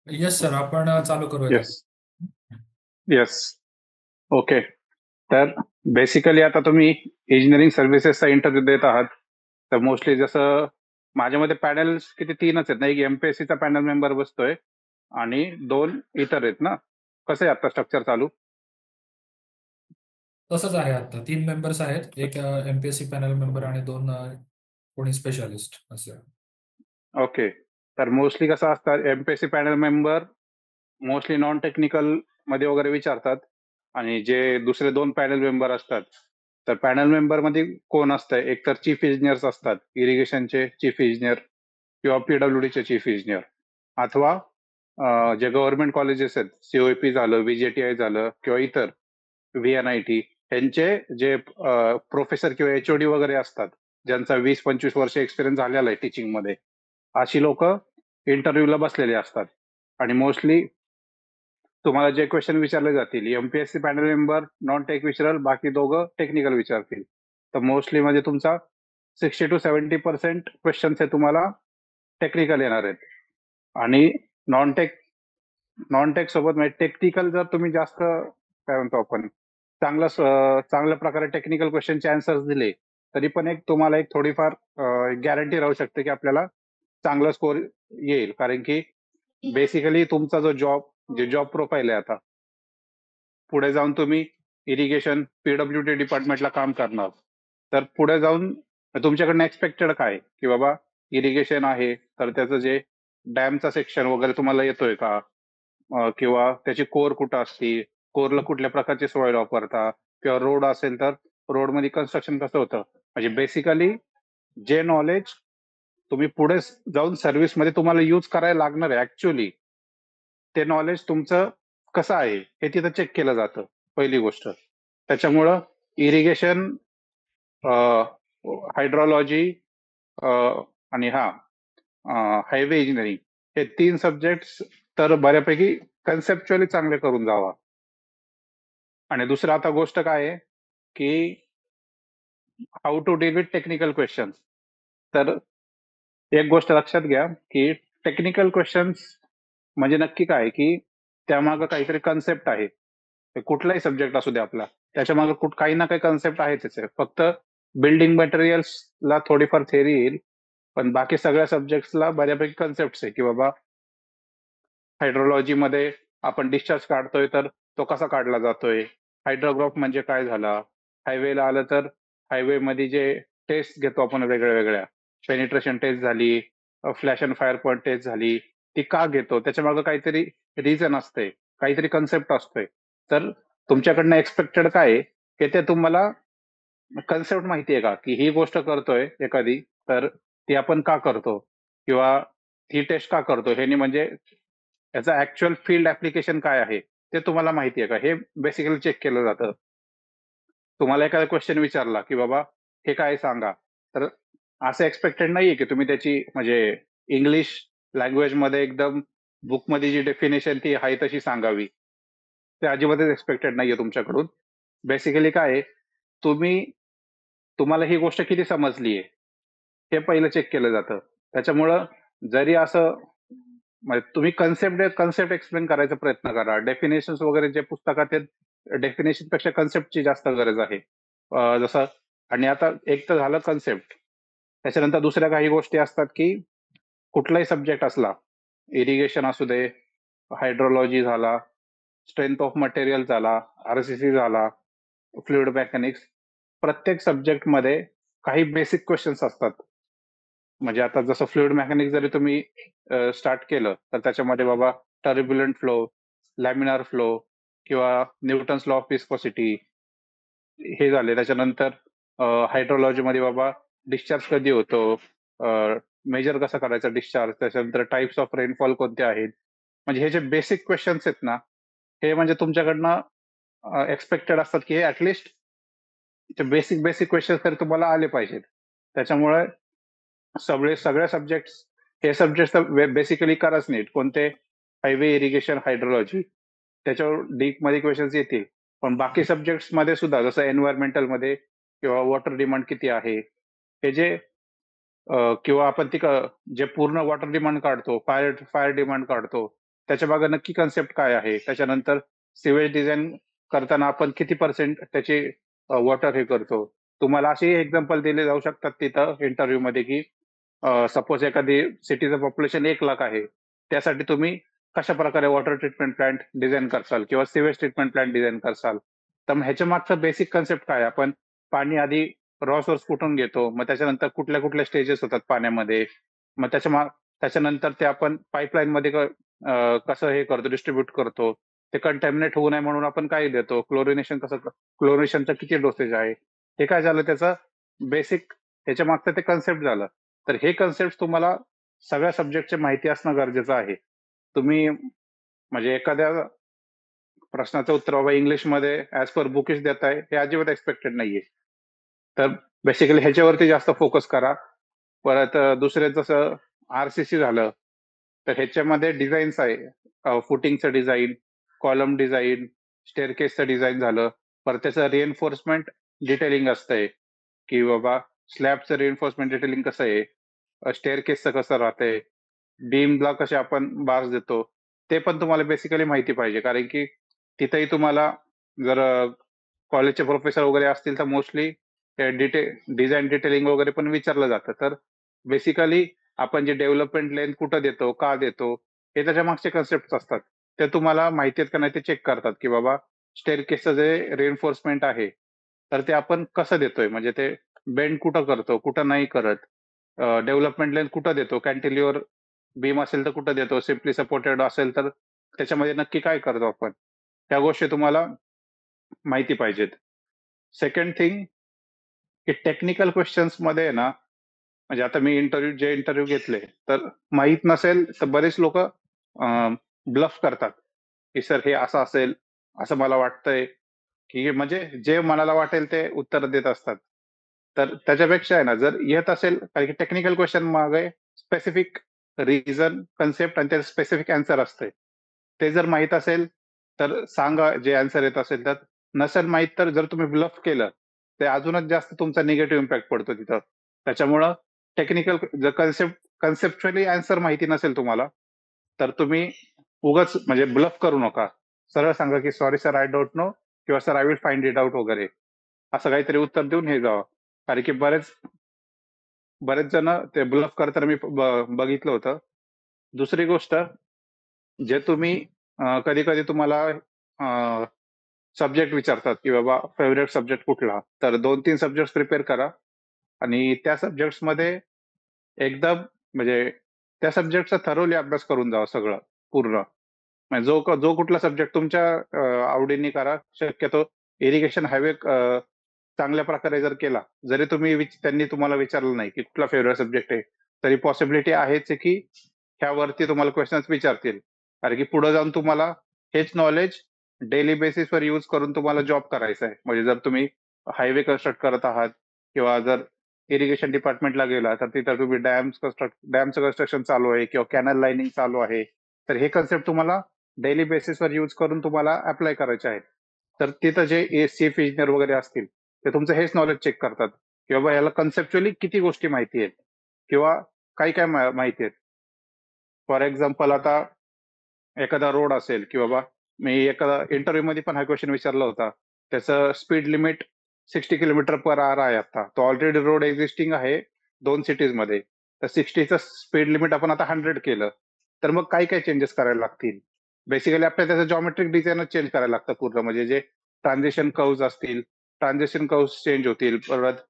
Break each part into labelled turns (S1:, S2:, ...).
S1: Yes sir, आपण चालू करूयात
S2: येस.
S1: आता.
S2: येस. ओके. तर बेसिकली आता तुम्ही इंजिनिअरिंग सर्व्हिसेसचा इंटरव्ह्यू देत आहात. तर मोस्टली जसं माझ्या मते पॅनल किती तीनच आहेत ना, एक एमपीएससीचा पॅनल मेंबर बसतोय आणि दोन इतर आहेत ना. कसं आहे आता स्ट्रक्चर चालू?
S1: तसंच आहे. आता 3 मेंबर्स आहेत, एक एमपीएससी पॅनल मेंबर आणि दोन कोणी स्पेशालिस्ट असं.
S2: ओके. तर मोस्टली कसं असतं, MPSC panel member mostly non technical मध्ये वगैरे विचारतात. आणि जे दुसरे दोन पॅनल मेंबर असतात, तर पॅनल मेंबर मध्ये कोण असतं, एक तर चीफ इंजिनियर्स असतात, इरिगेशनचे चीफ इंजिनियर किंवा पीडब्ल्यूडीचे चीफ इंजिनियर, अथवा जे गव्हर्नमेंट कॉलेजेस आहेत, सीओपी झालं, व्हीजेटीआय झालं किंवा इतर व्हीएनआयटी, यांचे जे प्रोफेसर किंवा एचओडी वगैरे असतात, ज्यांचा 20-25 वर्ष एक्सपिरियन्स झालेला आहे टीचिंग मध्ये, अशी लोक इंटरव्ह्यूला बसलेली असतात. आणि मोस्टली तुम्हाला जे क्वेश्चन विचारले जातील, MPSC panel member non tech विचारेल, बाकी दोघं टेक्निकल विचारतील. तर मोस्टली म्हणजे तुमचा 60-70% क्वेश्चन्स हे तुम्हाला टेक्निकल येणार आहेत. आणि नॉन टेक नॉन टेक सोबत म्हणजे टेक्निकल जर तुम्ही जास्त काय म्हणतो आपण चांगल्या प्रकारे टेक्निकल क्वेश्चनचे आन्सर्स दिले, तरी पण एक तुम्हाला एक थोडीफार गॅरंटी राहू शकते की आपल्याला चांगला स्कोर येईल. कारण की बेसिकली तुमचा जो जॉब प्रोफाईल आहे आता, पुढे जाऊन तुम्ही इरिगेशन पीडब्ल्यूडी डिपार्टमेंटला काम करणार. तर पुढे जाऊन तुमच्याकडनं एक्सपेक्टेड काय, की बाबा इरिगेशन आहे तर त्याचं जे डॅमचा सेक्शन वगैरे तुम्हाला येतोय का, किंवा त्याची कोर कुठं असती, कोरला कुठल्या प्रकारचे सॉइल वापरता, किंवा रोड असेल तर रोडमध्ये कन्स्ट्रक्शन कसं होतं. म्हणजे बेसिकली जे नॉलेज तुम्ही पुढे जाऊन सर्व्हिसमध्ये तुम्हाला यूज करायला लागणार आहे ऍक्च्युअली, ते नॉलेज तुमचं कसं आहे हे तिथं चेक केलं जातं, पहिली गोष्ट. त्याच्यामुळं इरिगेशन, हायड्रॉलॉजी आणि हायवे इंजिनिअरिंग, हे 3 सब्जेक्ट तर बऱ्यापैकी कन्सेप्च्युअली चांगले करून जावा. आणि दुसरं आता गोष्ट काय आहे, की how to deal with technical questions. तर एक गोष्ट लक्षात घ्या, की टेक्निकल क्वेश्चन्स म्हणजे नक्की काय, की त्यामागं काहीतरी कन्सेप्ट आहे. ते कुठलाही सब्जेक्ट असू दे आपला, त्याच्या मागे काही ना काही कन्सेप्ट आहे त्याचे. फक्त बिल्डिंग मटेरियल्सला थोडीफार थेअरी येईल, पण बाकी सगळ्या सब्जेक्ट्सला बऱ्यापैकी कन्सेप्ट आहे. की बाबा हायड्रोलॉजीमध्ये आपण डिस्चार्ज काढतोय तर तो कसा काढला जातोय, हायड्रोग्राफ म्हणजे काय झाला, हायवेला आलं तर हायवे मध्ये जे टेस्ट घेतो आपण वेगळ्या वेगळ्या, पेनिट्रेशन टेस्ट झाली, flash and fire point test झाली, ती का घेतो, त्याच्या मागे काहीतरी रिझन असते, काहीतरी कन्सेप्ट असतोय. तर तुमच्याकडनं एक्सपेक्टेड काय आहे, की ते तुम्हाला कन्सेप्ट माहिती आहे का, की ही गोष्ट करतोय एखादी, तर ती आपण का करतो, किंवा ही टेस्ट का करतो, हे म्हणजे याचा ऍक्च्युअल फील्ड ऍप्लिकेशन काय आहे ते तुम्हाला माहिती आहे का, हे बेसिकली चेक केलं जातं. तुम्हाला एखादा क्वेश्चन विचारला की बाबा हे काय सांगा, तर असं एक्सपेक्टेड नाहीये की तुम्ही त्याची म्हणजे इंग्लिश लँग्वेज मध्ये एकदम बुकमध्ये जी डेफिनेशन ती आहे तशी सांगावी. ते अजिबातच एक्सपेक्टेड नाहीये तुमच्याकडून. बेसिकली काय आहे, तुम्ही तुम्हाला ही गोष्ट किती समजलीये हे पहिलं चेक केलं जातं. त्याच्यामुळं जरी असं म्हणजे तुम्ही कन्सेप्ट कन्सेप्ट एक्सप्लेन करायचा प्रयत्न करा. डेफिनेशन वगैरे जे पुस्तकात आहेत, डेफिनेशन पेक्षा कन्सेप्टची जास्त गरज आहे. जसं, आणि आता एक तर झालं कन्सेप्ट, त्याच्यानंतर दुसऱ्या काही गोष्टी असतात की कुठलाही सब्जेक्ट असला, इरिगेशन असू दे, हायड्रोलॉजी झाला, स्ट्रेंथ ऑफ मटेरियल झाला, आरसीसी झाला, फ्लुइड मेकॅनिक्स, प्रत्येक सब्जेक्टमध्ये काही बेसिक क्वेश्चन्स असतात. म्हणजे आता जसं फ्लुइड मेकॅनिक्स जरी तुम्ही स्टार्ट केलं, तर त्याच्यामध्ये बाबा टर्ब्युलंट फ्लो, लॅमिनार फ्लो, किंवा न्यूटन्स लॉ ऑफ विस्कोसिटी हे झाले. त्याच्यानंतर हायड्रोलॉजी मध्ये बाबा डिस्चार्ज कधी होतो, मेजर कसं करायचं डिस्चार्ज, त्याच्यानंतर टाइप्स ऑफ रेनफॉल कोणते आहेत. म्हणजे हे जे बेसिक क्वेश्चन्स आहेत ना, हे म्हणजे तुमच्याकडनं एक्सपेक्टेड असतात की हे ऍटलिस्ट बेसिक बेसिक क्वेश्चन तरी तुम्हाला आले पाहिजेत. त्याच्यामुळे सगळ्या सब्जेक्ट, हे सब्जेक्ट तर बेसिकली कराच नीट. कोणते, हायवे, इरिगेशन, हायड्रोलॉजी, त्याच्यावर डीप मध्ये क्वेश्चन्स येतील. पण बाकी सब्जेक्ट्स मध्ये सुद्धा, जसं एन्व्हायरमेंटल मध्ये किंवा वॉटर डिमांड किती आहे, हे जे किंवा आपण जे पूर्ण वॉटर डिमांड काढतो, फायर फायर डिमांड काढतो, त्याच्या मागे नक्की कन्सेप्ट काय आहे, त्याच्यानंतर सिव्हिल डिझाईन करताना आपण किती पर्सेंट त्याचे वॉटर हे करतो. तुम्हाला असे एक्झाम्पल दिले जाऊ शकतात तिथं इंटरव्ह्यू मध्ये की सपोज एखादी सिटीचं पॉप्युलेशन 1 लाख आहे, त्यासाठी तुम्ही कशा प्रकारे वॉटर ट्रीटमेंट प्लांट डिझाईन करसाल किंवा सिवेज ट्रीटमेंट प्लांट डिझाईन करसाल. तर मग ह्याच्या मागचं बेसिक कन्सेप्ट काय आहे? आपण पाणी आधी रॉ सोर्स कुठून घेतो, मग त्याच्यानंतर कुठल्या कुठल्या स्टेजेस होतात पाण्यामध्ये, मग त्याच्यानंतर ते आपण पाईपलाईन मध्ये कसं हे करतो, डिस्ट्रीब्यूट करतो. ते कंटॅमिनेट होऊ नये म्हणून आपण काय देतो, क्लोरिनेशनचा किती डोसेज आहे, हे काय झालं त्याचं बेसिक, ह्याच्या मागचं ते कन्सेप्ट झालं. तर हे कन्सेप्ट तुम्हाला सगळ्या सब्जेक्टची माहिती असणं गरजेचं आहे. तुम्ही म्हणजे एखाद्या प्रश्नाचं उत्तर बाबा इंग्लिशमध्ये ऍज पर बुकिश देताय हे अजिबात एक्सपेक्टेड नाहीये. तर बेसिकली ह्याच्यावरती जास्त फोकस करा. परत दुसरे जसं आरसीसी झालं, तर ह्याच्यामध्ये डिझाईन्स आहे. फुटिंगचं डिझाईन, कॉलम डिझाईन, स्टेअरकेसचं डिझाईन झालं. परत त्याचं रिएन्फोर्समेंट डिटेलिंग असतंय की बाबा स्लॅबचं रिएन्फोर्समेंट डिटेलिंग कसं आहे, स्टेअरकेसचं कसं राहतंय, बीमला कसे आपण बार्स देतो, ते पण तुम्हाला बेसिकली माहिती पाहिजे. कारण की तिथेही तुम्हाला जर कॉलेजचे प्रोफेसर वगैरे असतील तर मोस्टली डिझाईन डिटेलिंग वगैरे पण विचारलं जातं. तर बेसिकली आपण जे डेव्हलपमेंट लेंथ कुठं देतो, का देतो, हे त्याच्या मागचे कन्सेप्ट असतात. ते तुम्हाला माहिती आहेत का नाही ते चेक करतात की बाबा स्टेअरकेसचं जे रिएन्फोर्समेंट आहे, तर ते आपण कसं देतोय, म्हणजे ते बेंड कुठं करतो, कुठं नाही करत, डेव्हलपमेंट लेंथ कुठं देतो, कॅन्टिलिव्हर बीम असेल तर कुठं देतो, सिम्पली सपोर्टेड असेल तर त्याच्यामध्ये नक्की काय करतो आपण, त्या गोष्टी तुम्हाला माहिती पाहिजेत. सेकंड थिंग की टेक्निकल क्वेश्चन्स मध्ये आहे ना, म्हणजे आता मी इंटरव्ह्यू घेतले, तर माहित नसेल तर बरेच लोक ब्लफ करतात की सर हे असं असेल, असं मला वाटतंय, की म्हणजे जे मनाला वाटेल ते उत्तर देत असतात. तर त्याच्यापेक्षा आहे ना, जर येत असेल, कारण की टेक्निकल क्वेश्चन मागे स्पेसिफिक रिझन, कन्सेप्ट आणि त्याचं स्पेसिफिक आन्सर असते. ते जर माहित असेल तर सांगा जे आन्सर येत असेल तर. नसेल माहित तर जर तुम्ही ब्लफ केलं, ते अजूनच जास्त तुमचा निगेटिव्ह इम्पॅक्ट पडतो तिथं. त्याच्यामुळं टेक्निकल जर कन्सेप्च्युअली आन्सर माहिती नसेल तुम्हाला, तर तुम्ही उगाच म्हणजे ब्लफ करू नका. सरळ सांगा की sorry sir I don't know, किंवा sir I will find it out वगैरे, असं काहीतरी उत्तर देऊन हे जावं. कारण की बरेच बरेच जण ते ब्लफ करताना मी बघितलं होतं. दुसरी गोष्ट, जे तुम्ही कधी कधी तुम्हाला सब्जेक्ट विचारतात की बाबा फेवरेट सब्जेक्ट कुठला, तर 2-3 सब्जेक्ट प्रिपेअर करा आणि त्या सब्जेक्ट्समध्ये एकदम म्हणजे त्या सब्जेक्टचा थरोली अभ्यास करून जावा सगळं पूर्ण. म्हणजे जो कुठला सब्जेक्ट तुमच्या आवडीने करा. शक्यतो इरिगेशन हायवे चांगल्या प्रकारे जर केला, जरी त्यांनी तुम्हाला विचारलं नाही की कुठला फेवरेट सब्जेक्ट आहे, तरी पॉसिबिलिटी आहेच आहे की ह्यावरती तुम्हाला क्वेश्चन्स विचारतील. कारण की पुढे जाऊन तुम्हाला हेच नॉलेज डेली बेसिसवर यूज करून तुम्हाला जॉब करायचा आहे. म्हणजे जर तुम्ही हायवे कन्स्ट्रक्ट करत आहात किंवा जर इरिगेशन डिपार्टमेंटला गेला, तर तिथं तुम्ही डॅमचं कन्स्ट्रक्शन चालू आहे किंवा कॅनल लाईनिंग चालू आहे, तर हे कन्सेप्ट तुम्हाला डेली बेसिसवर यूज करून तुम्हाला अप्लाय करायचे आहेत. तर तिथं जे चीफ इंजिनियर वगैरे असतील, ते तुमचं हेच नॉलेज चेक करतात की बाबा याला कन्सेप्च्युअली किती गोष्टी माहिती आहेत किंवा काय काय माहिती आहेत. फॉर एक्झाम्पल, आता एखादा रोड असेल की बाबा, मी एखादा इंटरव्ह्यू मध्ये पण हा क्वेश्चन विचारला होता. त्याचं speed limit 60 kilometre per hour आहे. आता तो ऑलरेडी रोड एक्झिस्टिंग आहे 2 सिटीजमध्ये. तर 60चं स्पीड लिमिट आपण आता 100 केलं, तर मग काय काय चेंजेस करायला लागतील. बेसिकली आपल्याला त्याचं जॉमेट्रिक डिझाईनच चेंज करायला लागतं पूर्ण. म्हणजे जे ट्रान्झिशन कर्व्स असतील, ट्रान्झिशन कर्व्स चेंज होतील. परत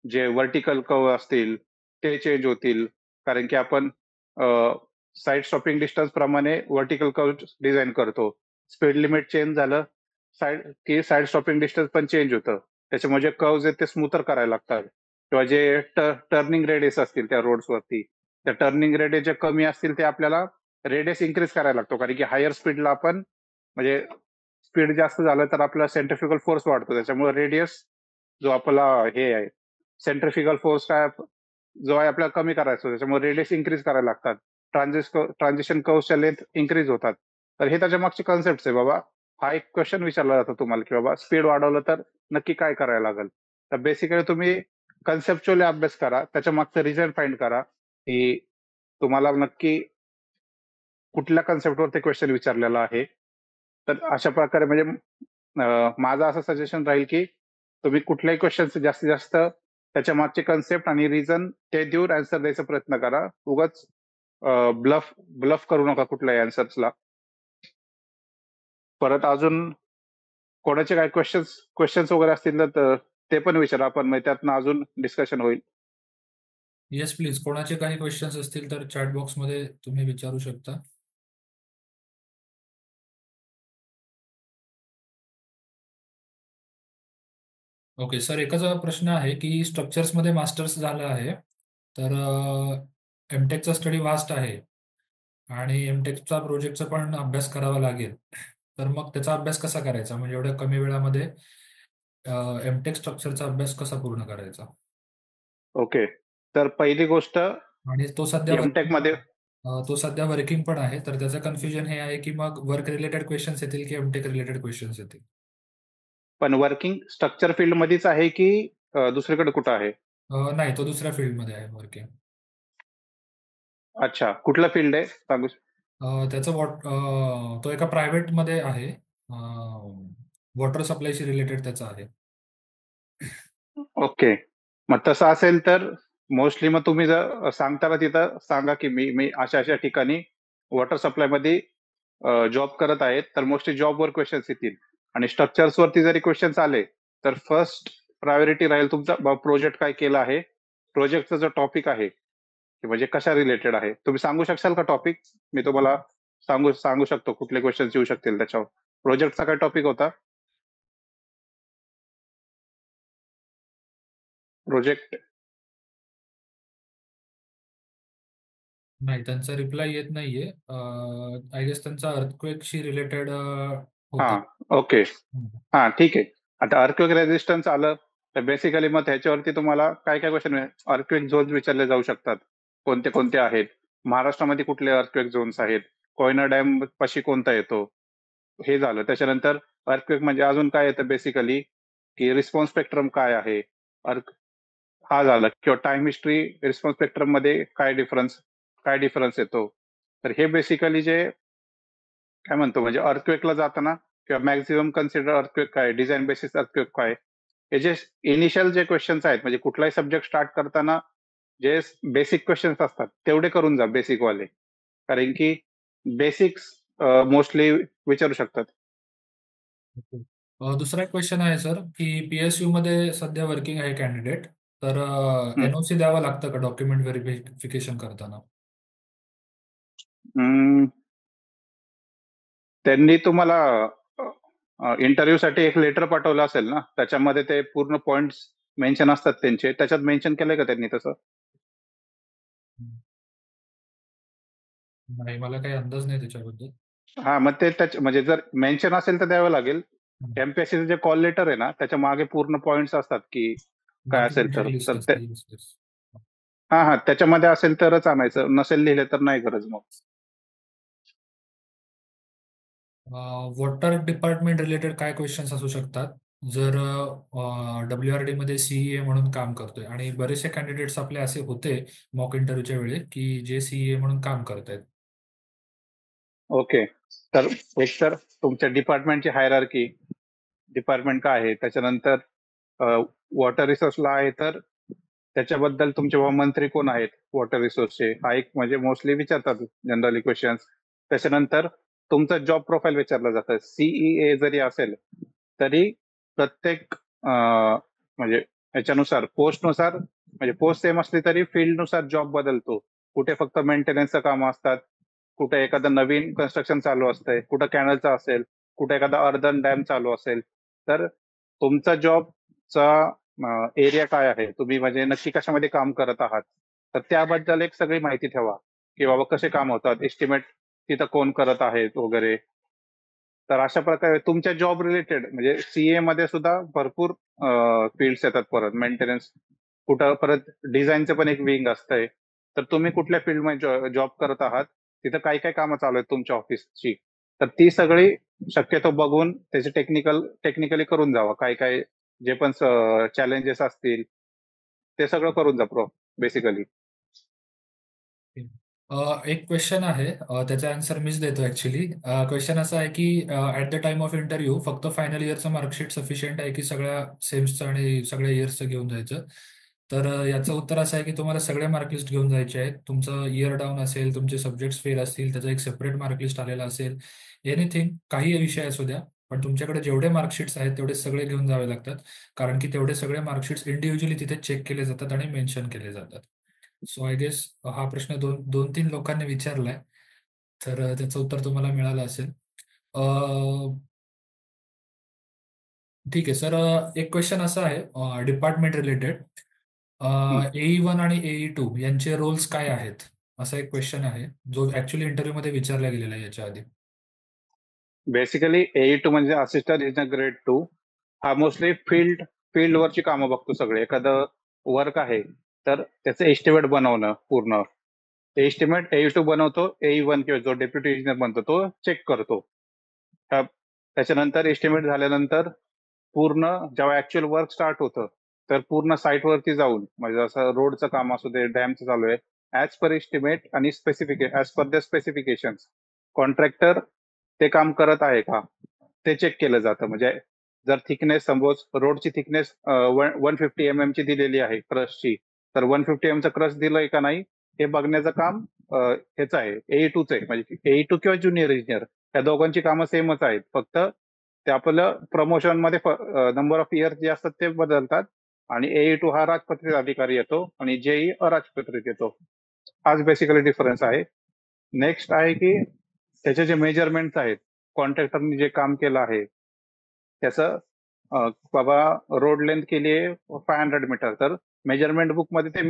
S2: जे व्हर्टिकल कर्व असतील ते चेंज होतील. कारण की आपण साईड स्टॉपिंग डिस्टन्स प्रमाणे व्हर्टिकल कर्व डिझाईन करतो. स्पीड लिमिट चेंज झालं साईड स्टॉपिंग डिस्टन्स पण चेंज होतं. त्याच्यामुळे जे कर्व्स आहेत ते स्मूथर करायला लागतात. किंवा जे टर्निंग रेडियस असतील त्या रोड्सवरती, त्या टर्निंग रेडियस जे कमी असतील ते आपल्याला रेडियस इन्क्रीज करायला लागतो. कारण की हायर स्पीडला आपण म्हणजे स्पीड जास्त झालं तर आपला सेंट्रिफ्युगल फोर्स वाढतो. त्याच्यामुळे रेडियस जो आपला हे आहे, सेंट्रिफ्युगल फोर्स काय जो आहे आपल्याला कमी करायचा, त्याच्यामुळे रेडियस इन्क्रीज करायला लागतात. ट्रान्झिशन कर्व्हच्या लेंथ इन्क्रीज होतात. तर हे त्याच्या मागचे कन्सेप्ट आहे बाबा. हा एक क्वेश्चन विचारला जातो तुम्हाला की बाबा स्पीड वाढवलं तर नक्की काय करायला लागेल. तर बेसिकली तुम्ही कन्सेप्च्युअली अभ्यास करा, त्याच्या मागचं रिझन फाइंड करा की तुम्हाला नक्की कुठल्या कन्सेप्टवर ते क्वेश्चन विचारलेला आहे. तर अशा प्रकारे म्हणजे माझं असं सजेशन राहील की तुम्ही कुठल्याही क्वेश्चन जास्तीत जास्त त्याच्या मागचे कन्सेप्ट आणि रिझन ते देऊन आन्सर द्यायचा प्रयत्न करा. उगाच ब्लफ ब्लफ करू नका कुठल्याही आन्सर्सला. परत अजून कोणाचे काय क्वेश्चन्स वगैरे असतील तर ते पण विचारा, आपण मग त्यातनं अजून डिस्कशन होईल.
S1: येस प्लीज, कोणाचे काही क्वेश्चन्स असतील तर चॅट बॉक्समध्ये तुम्ही विचारू शकता. ओके सर, एकाचा प्रश्न आहे की स्ट्रक्चर्समध्ये मास्टर्स झालं आहे, तर एमटेकचा स्टडी वास्ट आहे आणि एमटेकचा प्रोजेक्टचा पण अभ्यास करावा लागेल, तर मग त्याचा अभ्यास कसा करायचा, म्हणजे एवढ्या कमी वेळामध्ये एमटेक स्ट्रक्चरचा अभ्यास कसा पूर्ण करायचा?
S2: ओके, तर पहिली गोष्ट
S1: आणि
S2: एमटेक मध्ये
S1: तो सध्या वर्किंग पण आहे, तर त्याचं कन्फ्युजन हे आहे की मग वर्क रिलेटेड क्वेश्चन्स येतील की एमटेक रिलेटेड क्वेश्चन्स येतील.
S2: पण वर्किंग स्ट्रक्चर फील्ड मध्येच आहे की दुसरीकडे कुठं आहे?
S1: नाही, तो दुसऱ्या फील्डमध्ये आहे वर्किंग.
S2: अच्छा, कुठलं फील्ड आहे सांगू?
S1: त्याचं तो एका प्रायव्हेटमध्ये आहे, वॉटर सप्लायशी रिलेटेड त्याचं आहे.
S2: ओके, मग तसं असेल तर मोस्टली मग तुम्ही जर सांगताना तिथं सांगा की मी मी अशा अशा ठिकाणी वॉटर सप्लाय मध्ये जॉब करत आहेत, तर मोस्टली जॉबवर क्वेश्चन्स येतील. आणि स्ट्रक्चर्स वरती जरी क्वेश्चन्स आले तर फर्स्ट प्रायोरिटी राहील तुमचा प्रोजेक्ट काय केला आहे, प्रोजेक्टचा जो टॉपिक आहे की म्हणजे कशा रिलेटेड आहे. तुम्ही सांगू शकाल का टॉपिक? मी तुम्हाला सांगू सांगू शकतो कुठले क्वेश्चन्स येऊ शकतील त्याच्यावर. प्रोजेक्टचा काय टॉपिक होता? प्रोजेक्ट
S1: नाही, त्यांचा रिप्लाय येत नाहीये. आय गेस त्यांचा अर्थक्वेकशी रिलेटेड
S2: हा,
S1: होता.
S2: ओके.
S1: हम्म.
S2: हा, ठीक आहे. आता अर्थक्वेक रेजिस्टन्स आलं तर बेसिकली मग त्याच्यावरती तुम्हाला काय काय क्वेश्चन अर्थक्वेक झोन्स विचारले जाऊ शकतात. कोणते कोणते आहेत? महाराष्ट्रामध्ये कुठले अर्थक्वेक झोन्स आहेत? कोयना डॅम पाशी कोणता येतो? हे झालं. त्याच्यानंतर अर्थक्वेक म्हणजे अजून काय येतं बेसिकली, की रिस्पॉन्स स्पेक्ट्रम काय आहे? अर्थ हा झाला, किंवा टाइम हिस्ट्री रिस्पॉन्स स्पेक्ट्रम मध्ये काय डिफरन्स येतो. तर हे बेसिकली जे काय म्हणतो म्हणजे अर्थक्वेकला जाताना किंवा मॅक्झिमम कन्सिडर अर्थक्वेक काय, डिझाईन बेसिस अर्थक्वेक काय, हे जे इनिशियल जे क्वेश्चन्स आहेत म्हणजे कुठलाही सब्जेक्ट स्टार्ट करताना जे बेसिक क्वेश्चन्स असतात तेवढे करून जा, बेसिक वाले. कारण की बेसिक्स मोस्टली विचारू शकतात.
S1: दुसरा एक क्वेश्चन आहे सर, की पीएसयू मध्ये सध्या वर्किंग आहे कॅन्डिडेट, तर
S2: हम्म.
S1: एनओसी द्यावं लागतं का डॉक्युमेंट व्हेरिफिकेशन करताना?
S2: हम्म, त्यांनी तुम्हाला इंटरव्ह्यू साठी एक लेटर पाठवलं असेल ना, त्याच्यामध्ये ते पूर्ण पॉइंट्स मेन्शन असतात त्यांचे, त्याच्यात मेन्शन केलंय का त्यांनी तसं?
S1: नाही, मला काही अंदाज नाही त्याच्याबद्दल.
S2: हा, मग ते त्याच्या म्हणजे जर मेन्शन असेल तर द्यावं लागेल. एमपीएससीचं जे कॉल लेटर आहे ना, त्याच्या मागे पूर्ण पॉइंट्स असतात की काय असेल
S1: डॉक्युमेंटची
S2: तर
S1: लिस्ट
S2: तर ते
S1: असते. Yes, yes.
S2: हा हा, त्याच्यामध्ये असेल तरच आणायचं, नसेल लिहिले तर नाही गरज मग.
S1: वॉटर डिपार्टमेंट रिलेटेड काय क्वेश्चन्स असू शकतात जर WRD मध्ये सीईए म्हणून काम करतोय, आणि बरेचसे कॅन्डिडेट्स आपले असे होते मॉक इंटरव्ह्यूच्या वेळी की जे सीईए म्हणून काम करतायत.
S2: ओके, तर एक तर तुमच्या डिपार्टमेंटची हायरार्की, डिपार्टमेंट काय आहे, त्याच्यानंतर वॉटर रिसोर्सला आहे तर त्याच्याबद्दल तुमचे मंत्री कोण आहेत वॉटर रिसोर्सचे, हा एक म्हणजे मोस्टली विचारतात जनरली क्वेश्चन्स. त्याच्यानंतर तुमचं जॉब प्रोफाईल विचारलं जातं. सीईए जरी असेल तरी प्रत्येक म्हणजे याच्यानुसार पोस्टनुसार, म्हणजे पोस्ट सेम असली तरी फील्डनुसार जॉब बदलतो. कुठे फक्त मेंटेनन्सचं काम असतात, कुठे एखादं नवीन कन्स्ट्रक्शन चालू असतंय, कुठं कॅनलचं असेल, कुठे एखादा अर्धन डॅम चालू असेल. तर तुमचा जॉबचा एरिया काय आहे, तुम्ही म्हणजे नक्की कशामध्ये काम करत आहात, तर त्याबद्दल एक सगळी माहिती ठेवा. की बाबा कसे काम होतात, एस्टिमेट तिथं कोण करत आहेत वगैरे. तर अशा प्रकारे तुमच्या जॉब रिलेटेड म्हणजे सीए मध्ये सुद्धा भरपूर फील्ड्स येतात. परत मेंटेनन्स, कुठं परत डिझाईनचं पण एक विंग असतंय. तर तुम्ही कुठल्या फील्डमध्ये जॉब करत आहात, तिथं काय काय कामं चालू आहेत तुमच्या ऑफिसची, तर ती सगळी शक्यतो बघून त्याचे टेक्निकली करून जावं. काय काय जे पण चॅलेंजेस असतील ते सगळं करून जा बेसिकली.
S1: एक क्वेश्चन आहे, त्याचा आन्सर मीच देतो ऍक्च्युली. क्वेश्चन असा आहे की at the time of interview फक्त फायनल इयरचं मार्कशीट सफिशियंट आहे की सगळ्या सेम्सचं आणि सगळ्या इयर्सचं घेऊन जायचं? तर याचं उत्तर असं आहे की तुम्हाला सगळे मार्कलिस्ट घेऊन जायचे आहेत. तुमचं इयर डाऊन असेल, तुमचे सब्जेक्ट्स फेल असतील, त्याचा एक सेपरेट मार्कलिस्ट आलेला असेल, एनिथिंग, काही विषय असू द्या, पण तुमच्याकडे जेवढे मार्कशीट्स आहेत तेवढे सगळे घेऊन जावे लागतात. कारण की तेवढे सगळे मार्कशीट्स इंडिव्हिज्युअली तिथे चेक केले जातात आणि मेन्शन केले जातात. सो आय गेस हा प्रश्न दोन दोन तीन लोकांनी विचारलाय, तर त्याचं उत्तर तुम्हाला मिळालं असेल. ठीक आहे सर. एक क्वेश्चन असा आहे डिपार्टमेंट रिलेटेड. AE1 आणि AE2 यांचे रोल्स काय आहेत? असा एक क्वेश्चन आहे जो ऍक्च्युली इंटरव्ह्यू मध्ये विचारला गेलेला आहे याच्या आधी.
S2: बेसिकली A2 म्हणजे असिस्टंट इंजिनियर ग्रेड 2. हा मोस्टली फील्डवरची कामं बघतो सगळे. एखादं वर्क आहे तर त्याचं एस्टिमेट बनवणं पूर्ण. एस्टिमेट A2 बनवतो, AE1 किंवा जो डेप्युटी इंजिनियर बनतो तो चेक करतो. त्याच्यानंतर एस्टिमेट झाल्यानंतर पूर्ण जेव्हा ऍक्च्युअल वर्क स्टार्ट होतं तर पूर्ण साईटवरती जाऊन, म्हणजे जसं रोडचं काम असू दे, डॅमचं चालू आहे, ऍज पर एस्टिमेट आणि as per the specification contractor ते काम करत आहे का ते चेक केलं जातं. म्हणजे जर थिकनेस, सपोज रोडची थिकनेस 150 ची दिलेली आहे क्रशची, तर 150 चं क्रश दिलंय का नाही हे बघण्याचं काम ह्याचं आहे, AE2 चं आहे. म्हणजे AE2 किंवा ज्युनियर इंजिनियर त्या दोघांची कामं सेमच आहेत, फक्त ते आपलं प्रमोशन मध्ये नंबर ऑफ इयर जे असतात ते बदलतात. आणि AE2 हा राजपत्रित अधिकारी येतो आणि JE अराजपत्रित येतो. हाच बेसिकली डिफरन्स आहे. नेक्स्ट आहे की त्याचे जे मेजरमेंट्स आहेत, कॉन्ट्रॅक्टरनी जे काम केलं आहे त्याचं, बाबा रोड लेंथ केली आहे 500 मीटर, तर मेजरमेंट बुक मध्ये ते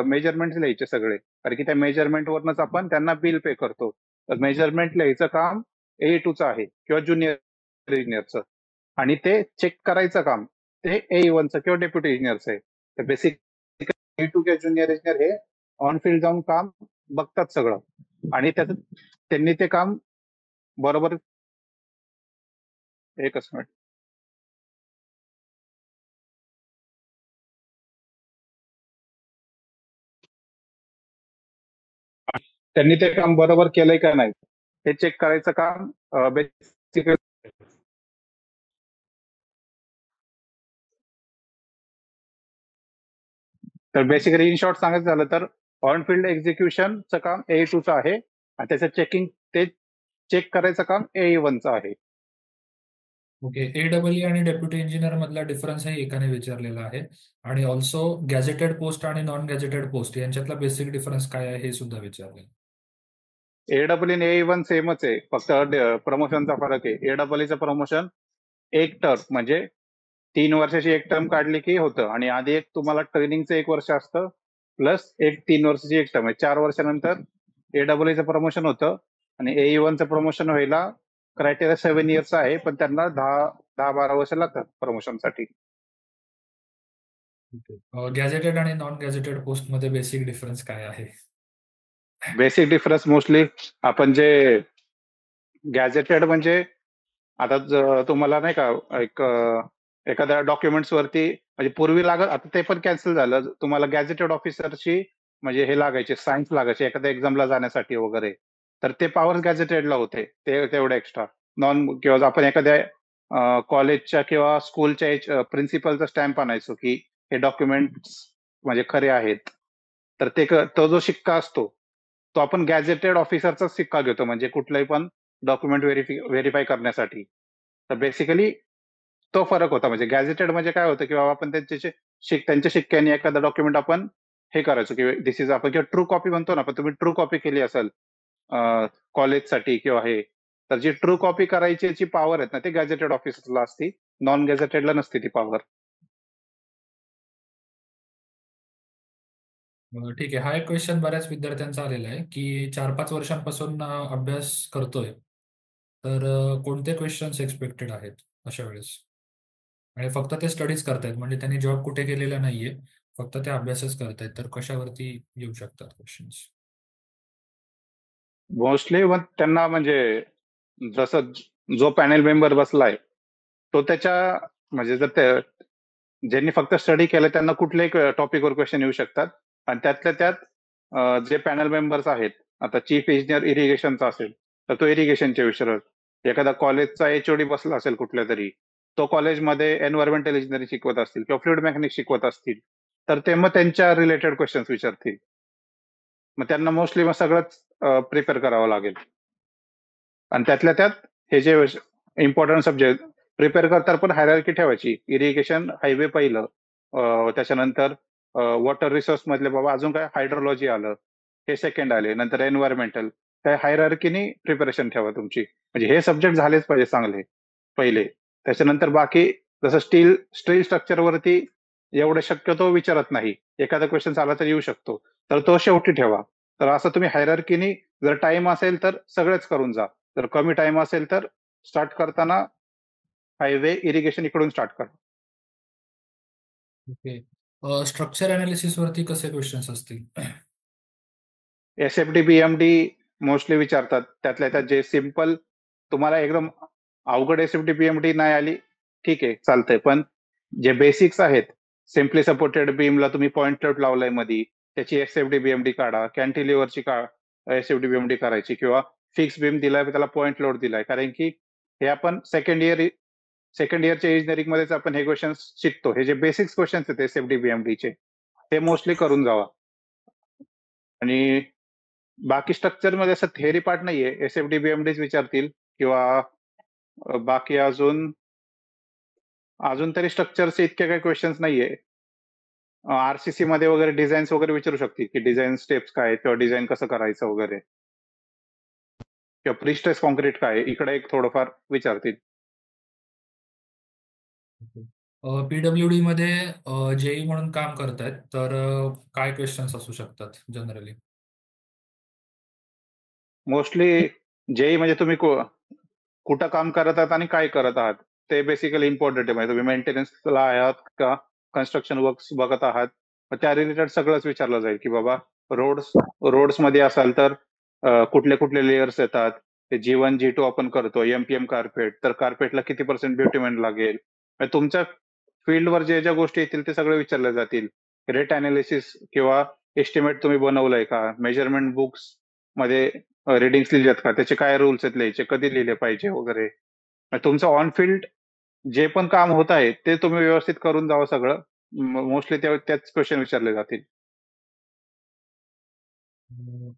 S2: मेजरमेंट लिहायचे सगळे, कारण की त्या मेजरमेंट वरनच आपण त्यांना बिल पे करतो. तर मेजरमेंट लिहायचं काम AE2 चं आहे किंवा ज्युनियर इंजिनियरचं, आणि ते चेक करायचं काम ते AE1 चं किंवा डेप्युटी इंजिनियरचं आहे. तर बेसिक AE2 किंवा ज्युनियर इंजिनियर हे ऑन फील्ड जाऊन काम बघतात सगळं, आणि त्याचं त्यांनी ते काम बरोबर. एकच मिनिट. त्यांनी ते काम बरोबर केलंय का नाही हे चेक करायचं काम बेसिकली. तर बेसिकली इन शॉर्ट सांगायचं झालं तर ऑन फील्ड एक्झिक्युशनचं काम AE2 चं आहे आणि त्याचं चेकिंग, ते चेक करायचं काम AE1 चं आहे.
S1: ओके. AEE आणि डेप्युटी इंजिनियर मधला डिफरन्स हे एकाने विचारलेला आहे. आणि ऑल्सो गॅझेटेड पोस्ट आणि नॉन गॅझेटेड पोस्ट यांच्यातला बेसिक डिफरन्स काय आहे हे सुद्धा विचारले.
S2: AEE आणि AE1 सेमच आहे, फक्त प्रमोशनचा फरक आहे. AEEचं प्रमोशन एक टर्म, म्हणजे 3 वर्षाची एक टर्म काढली की होतं, आणि आधी एक तुम्हाला ट्रेनिंगचं 1 वर्ष असतं, प्लस एक 3 वर्षाची एक टर्म आहे. 4 वर्षानंतर AEEचं प्रमोशन होतं, आणि AE1चं प्रमोशन व्हायला क्रायटेरिया 7 इयर्स आहे, पण त्यांना 10-12 वर्ष लागतात प्रमोशनसाठी.
S1: गॅझेटेड आणि नॉन गॅझेटेड पोस्ट मध्ये बेसिक डिफरन्स काय आहे?
S2: बेसिक डिफरन्स मोस्टली आपण जे गॅझेटेड म्हणजे, आता तुम्हाला नाही का एक एखाद्या डॉक्युमेंट्स वरती, म्हणजे पूर्वी लागत, आता ते पण कॅन्सल झालं, तुम्हाला गॅझेटेड ऑफिसरची म्हणजे हे लागायचे, सायन्स लागायचे एखाद्या एक्झामला जाण्यासाठी वगैरे, तर ते पॉवर गॅझेटेडला होते ते तेवढे एक्स्ट्रा. नॉन, किंवा आपण एखाद्या कॉलेजच्या किंवा स्कूलच्या प्रिन्सिपलचा स्टॅम्प आणायचो की हे डॉक्युमेंट्स म्हणजे खरे आहेत, तर तो जो शिक्का असतो तो आपण गॅझेटेड ऑफिसरचा शिक्का घेतो, म्हणजे कुठलाही पण डॉक्युमेंट व्हेरीफाय करण्यासाठी. तर बेसिकली तो फरक होता. म्हणजे गॅझेटेड म्हणजे काय होतं की बाबा आपण त्यांच्या शिक्क्याने एखादा डॉक्युमेंट आपण हे करायचो की दिस इज, आपण किंवा ट्रू कॉपी म्हणतो ना, पण तुम्ही ट्रू कॉपी केली असेल कॉलेजसाठी किंवा हे, तर जी ट्रू कॉपी करायची पॉवर आहेत ना ते गॅझेटेड ऑफिसरला असती, नॉन गॅझेटेडला नसते ती पॉवर.
S1: ठीक आहे. हा एक क्वेश्चन बऱ्याच विद्यार्थ्यांचा आलेला आहे की 4-5 वर्षांपासून अभ्यास करतोय, तर कोणते क्वेश्चन्स एक्सपेक्टेड आहेत अशा वेळेस? आणि फक्त ते स्टडीज करतायत, म्हणजे त्यांनी जॉब कुठे केलेला नाहीये, फक्त ते अभ्यासच करतायत, तर कशावरती येऊ शकतात क्वेश्चन्स?
S2: मोस्टली मग त्यांना म्हणजे जसं जो पॅनेल मेंबर बसलाय तो त्याच्या, म्हणजे जर ज्यांनी फक्त स्टडी केलं त्यांना कुठल्याही टॉपिकवर क्वेश्चन येऊ शकतात, आणि त्यातल्या त्यात जे पॅनल मेंबर्स आहेत आता चीफ इंजिनियर इरिगेशनचा असेल तर तो इरिगेशनच्या विषयावर, एखादा कॉलेजचा एचओडी बसला असेल कुठल्या तरी, तो कॉलेजमध्ये एन्व्हायरमेंटल इंजिनिअरिंग शिकवत असतील किंवा फ्लुइड मेकॅनिक्स शिकवत असतील, तर ते मग त्यांच्या रिलेटेड क्वेश्चन्स विचारतील. मग त्यांना मोस्टली मग सगळंच प्रिपेअर करावं लागेल. आणि त्यातल्या त्यात हे जे इम्पॉर्टंट सब्जेक्ट प्रिपेअर करताना पण हायरार्की ठेवायची. इरिगेशन हायवे पहिलं, त्याच्यानंतर वॉटर रिसोर्स मधले बाबा अजून काय हायड्रोलॉजी आलं, हे सेकंड आले, नंतर एन्व्हायरमेंटल. त्या हायरार्कीनी प्रिपरेशन ठेवा तुमची, म्हणजे हे सब्जेक्ट झालेच पाहिजे चांगले पहिले. त्याच्यानंतर बाकी जसं स्टील स्ट्रक्चर वरती एवढं शक्यतो विचारत नाही, एखादा क्वेश्चन आला तर येऊ शकतो, तर तो शेवटी ठेवा. तर असं तुम्ही हायरार्कीनी, जर टाइम असेल तर सगळेच करून जा, जर कमी टाइम असेल तर स्टार्ट करताना हायवे इरिगेशन इकडून स्टार्ट करा.
S1: ओके. स्ट्रक्चर अनालिसिस वरती कसे क्वेश्चन्स असतील?
S2: एसएफडी बीएमडी मोस्टली विचारतात. त्यातल्या त्यात जे सिम्पल, तुम्हाला एकदम अवघड एसएफडी बीएमडी नाही आली, ठीक आहे चालतंय, पण जे बेसिक्स आहेत, सिम्पली सपोर्टेड बीमला तुम्ही पॉइंट क्लाउड लावलाय मध्ये, त्याची एसएफडी बीएमडी काढा. कॅन्टिलिव्हरची एसएफडी बीएमडी करायची, किंवा फिक्स बीम दिलाय त्याला पॉइंट लोड दिलाय, कारण की हे आपण सेकंड इयरच्या इंजिनिअरिंग मध्येच आपण हे क्वेश्चन शिकतो. हे जे बेसिक्स क्वेश्चन्स आहेत एसएफडी बीएमडीचे, ते मोस्टली करून जावा. आणि बाकी स्ट्रक्चर मध्ये असं थेअरी पार्ट नाहीये, एसएफडी बीएमडीच विचारतील, किंवा बाकी अजून अजून तरी स्ट्रक्चरचे इतके काही क्वेश्चन्स नाहीये. आरसीसी मध्ये वगैरे डिझाईन्स वगैरे विचारू शकतील, की डिझाईन स्टेप्स काय किंवा डिझाईन कसं करायचं वगैरे, किंवा प्रीस्ट्रेस कॉन्क्रीट काय, इकडे एक थोडंफार विचारतील.
S1: पीडब्ल्यूडी मध्ये जेई म्हणून काम करतायत, तर काय क्वेश्चन्स असू शकतात जनरली?
S2: मोस्टली जेई म्हणजे तुम्ही कुठं काम करत आहात आणि काय करत आहात, ते बेसिकली इम्पॉर्टंट आहे. म्हणजे तुम्ही मेंटेनन्सला आहात का कन्स्ट्रक्शन वर्क्स बघत आहात, मग त्या रिलेटेड सगळंच विचारलं जाईल, की बाबा रोड्स मध्ये असाल तर कुठले कुठले लेयर्स येतात, ते G1 G2 आपण करतो, एमपीएम कार्पेट, तर कार्पेटला किती पर्सेंट ब्युटिमेंट लागेल, म्हणजे तुमच्या फील्डवर जे ज्या गोष्टी येतील ते सगळे विचारले जातील. रेट अनालिसिस किंवा एस्टिमेट तुम्ही बनवलंय का, मेजरमेंट बुक्स मध्ये रिडिंग्स लिहिलेत का, त्याचे काय रूल्स आहेत लिहायचे, कधी लिहिले पाहिजे वगैरे. तुमचं ऑन फील्ड जे पण काम होत आहे ते तुम्ही व्यवस्थित करून जावं सगळं. मोस्टली त्याच क्वेश्चन विचारले जातील.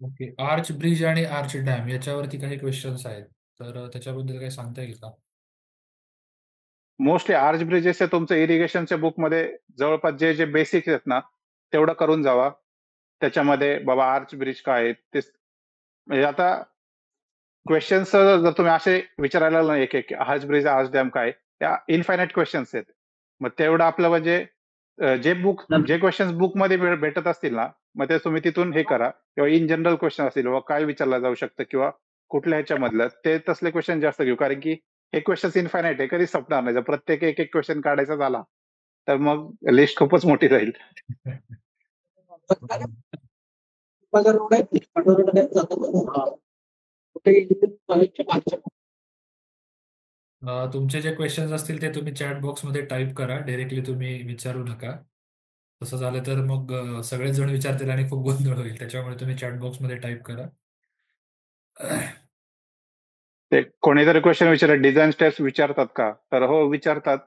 S1: ओके. आर्च ब्रिज आणि आर्च डॅम याच्यावरती काही क्वेश्चन्स आहेत, तर त्याच्याबद्दल काही सांगता येईल का?
S2: मोस्टली आर्च ब्रिजेस तुमचं इरिगेशनच्या बुकमध्ये जवळपास जे जे बेसिक्स आहेत ना, तेवढं करून जावा. त्याच्यामध्ये बाबा आर्च ब्रिज काय आहे ते, म्हणजे आता क्वेश्चन्स जर तुम्ही असे विचारायला नाही एक एक आर्च ब्रिज आर्च डॅम काय, त्या इनफायनाईट क्वेश्चन्स आहेत. मग तेवढं आपलं म्हणजे जे क्वेश्चन्स बुकमध्ये भेटत असतील ना, मग ते तुम्ही तिथून हे करा, किंवा इन जनरल क्वेश्चन असतील बाबा काय विचारलं जाऊ शकतं, किंवा कुठल्या ह्याच्यामधलं, ते तसले क्वेश्चन जास्त घेऊ, कारण की हे क्वेश्चन इनफायनाईट आहे, कधी संपणार नाही. जर प्रत्येक एक एक क्वेश्चन काढायचा झाला तर मग लिस्ट खूपच मोठी जाईल.
S3: माझा रोड आहे रोड जातो कुठे
S1: तुमचे जे क्वेश्चन्स असतील ते तुम्ही चॅट बॉक्समध्ये टाईप करा, डायरेक्टली तुम्ही विचारू नका. तसं झालं तर मग सगळेच जण विचारतील आणि खूप गोंधळ होईल, त्याच्यामुळे तुम्ही चॅट बॉक्समध्ये टाईप करा.
S2: ते कोणीतरी क्वेश्चन विचारत डिझाईन स्टेप्स विचारतात का, तर हो विचारतात,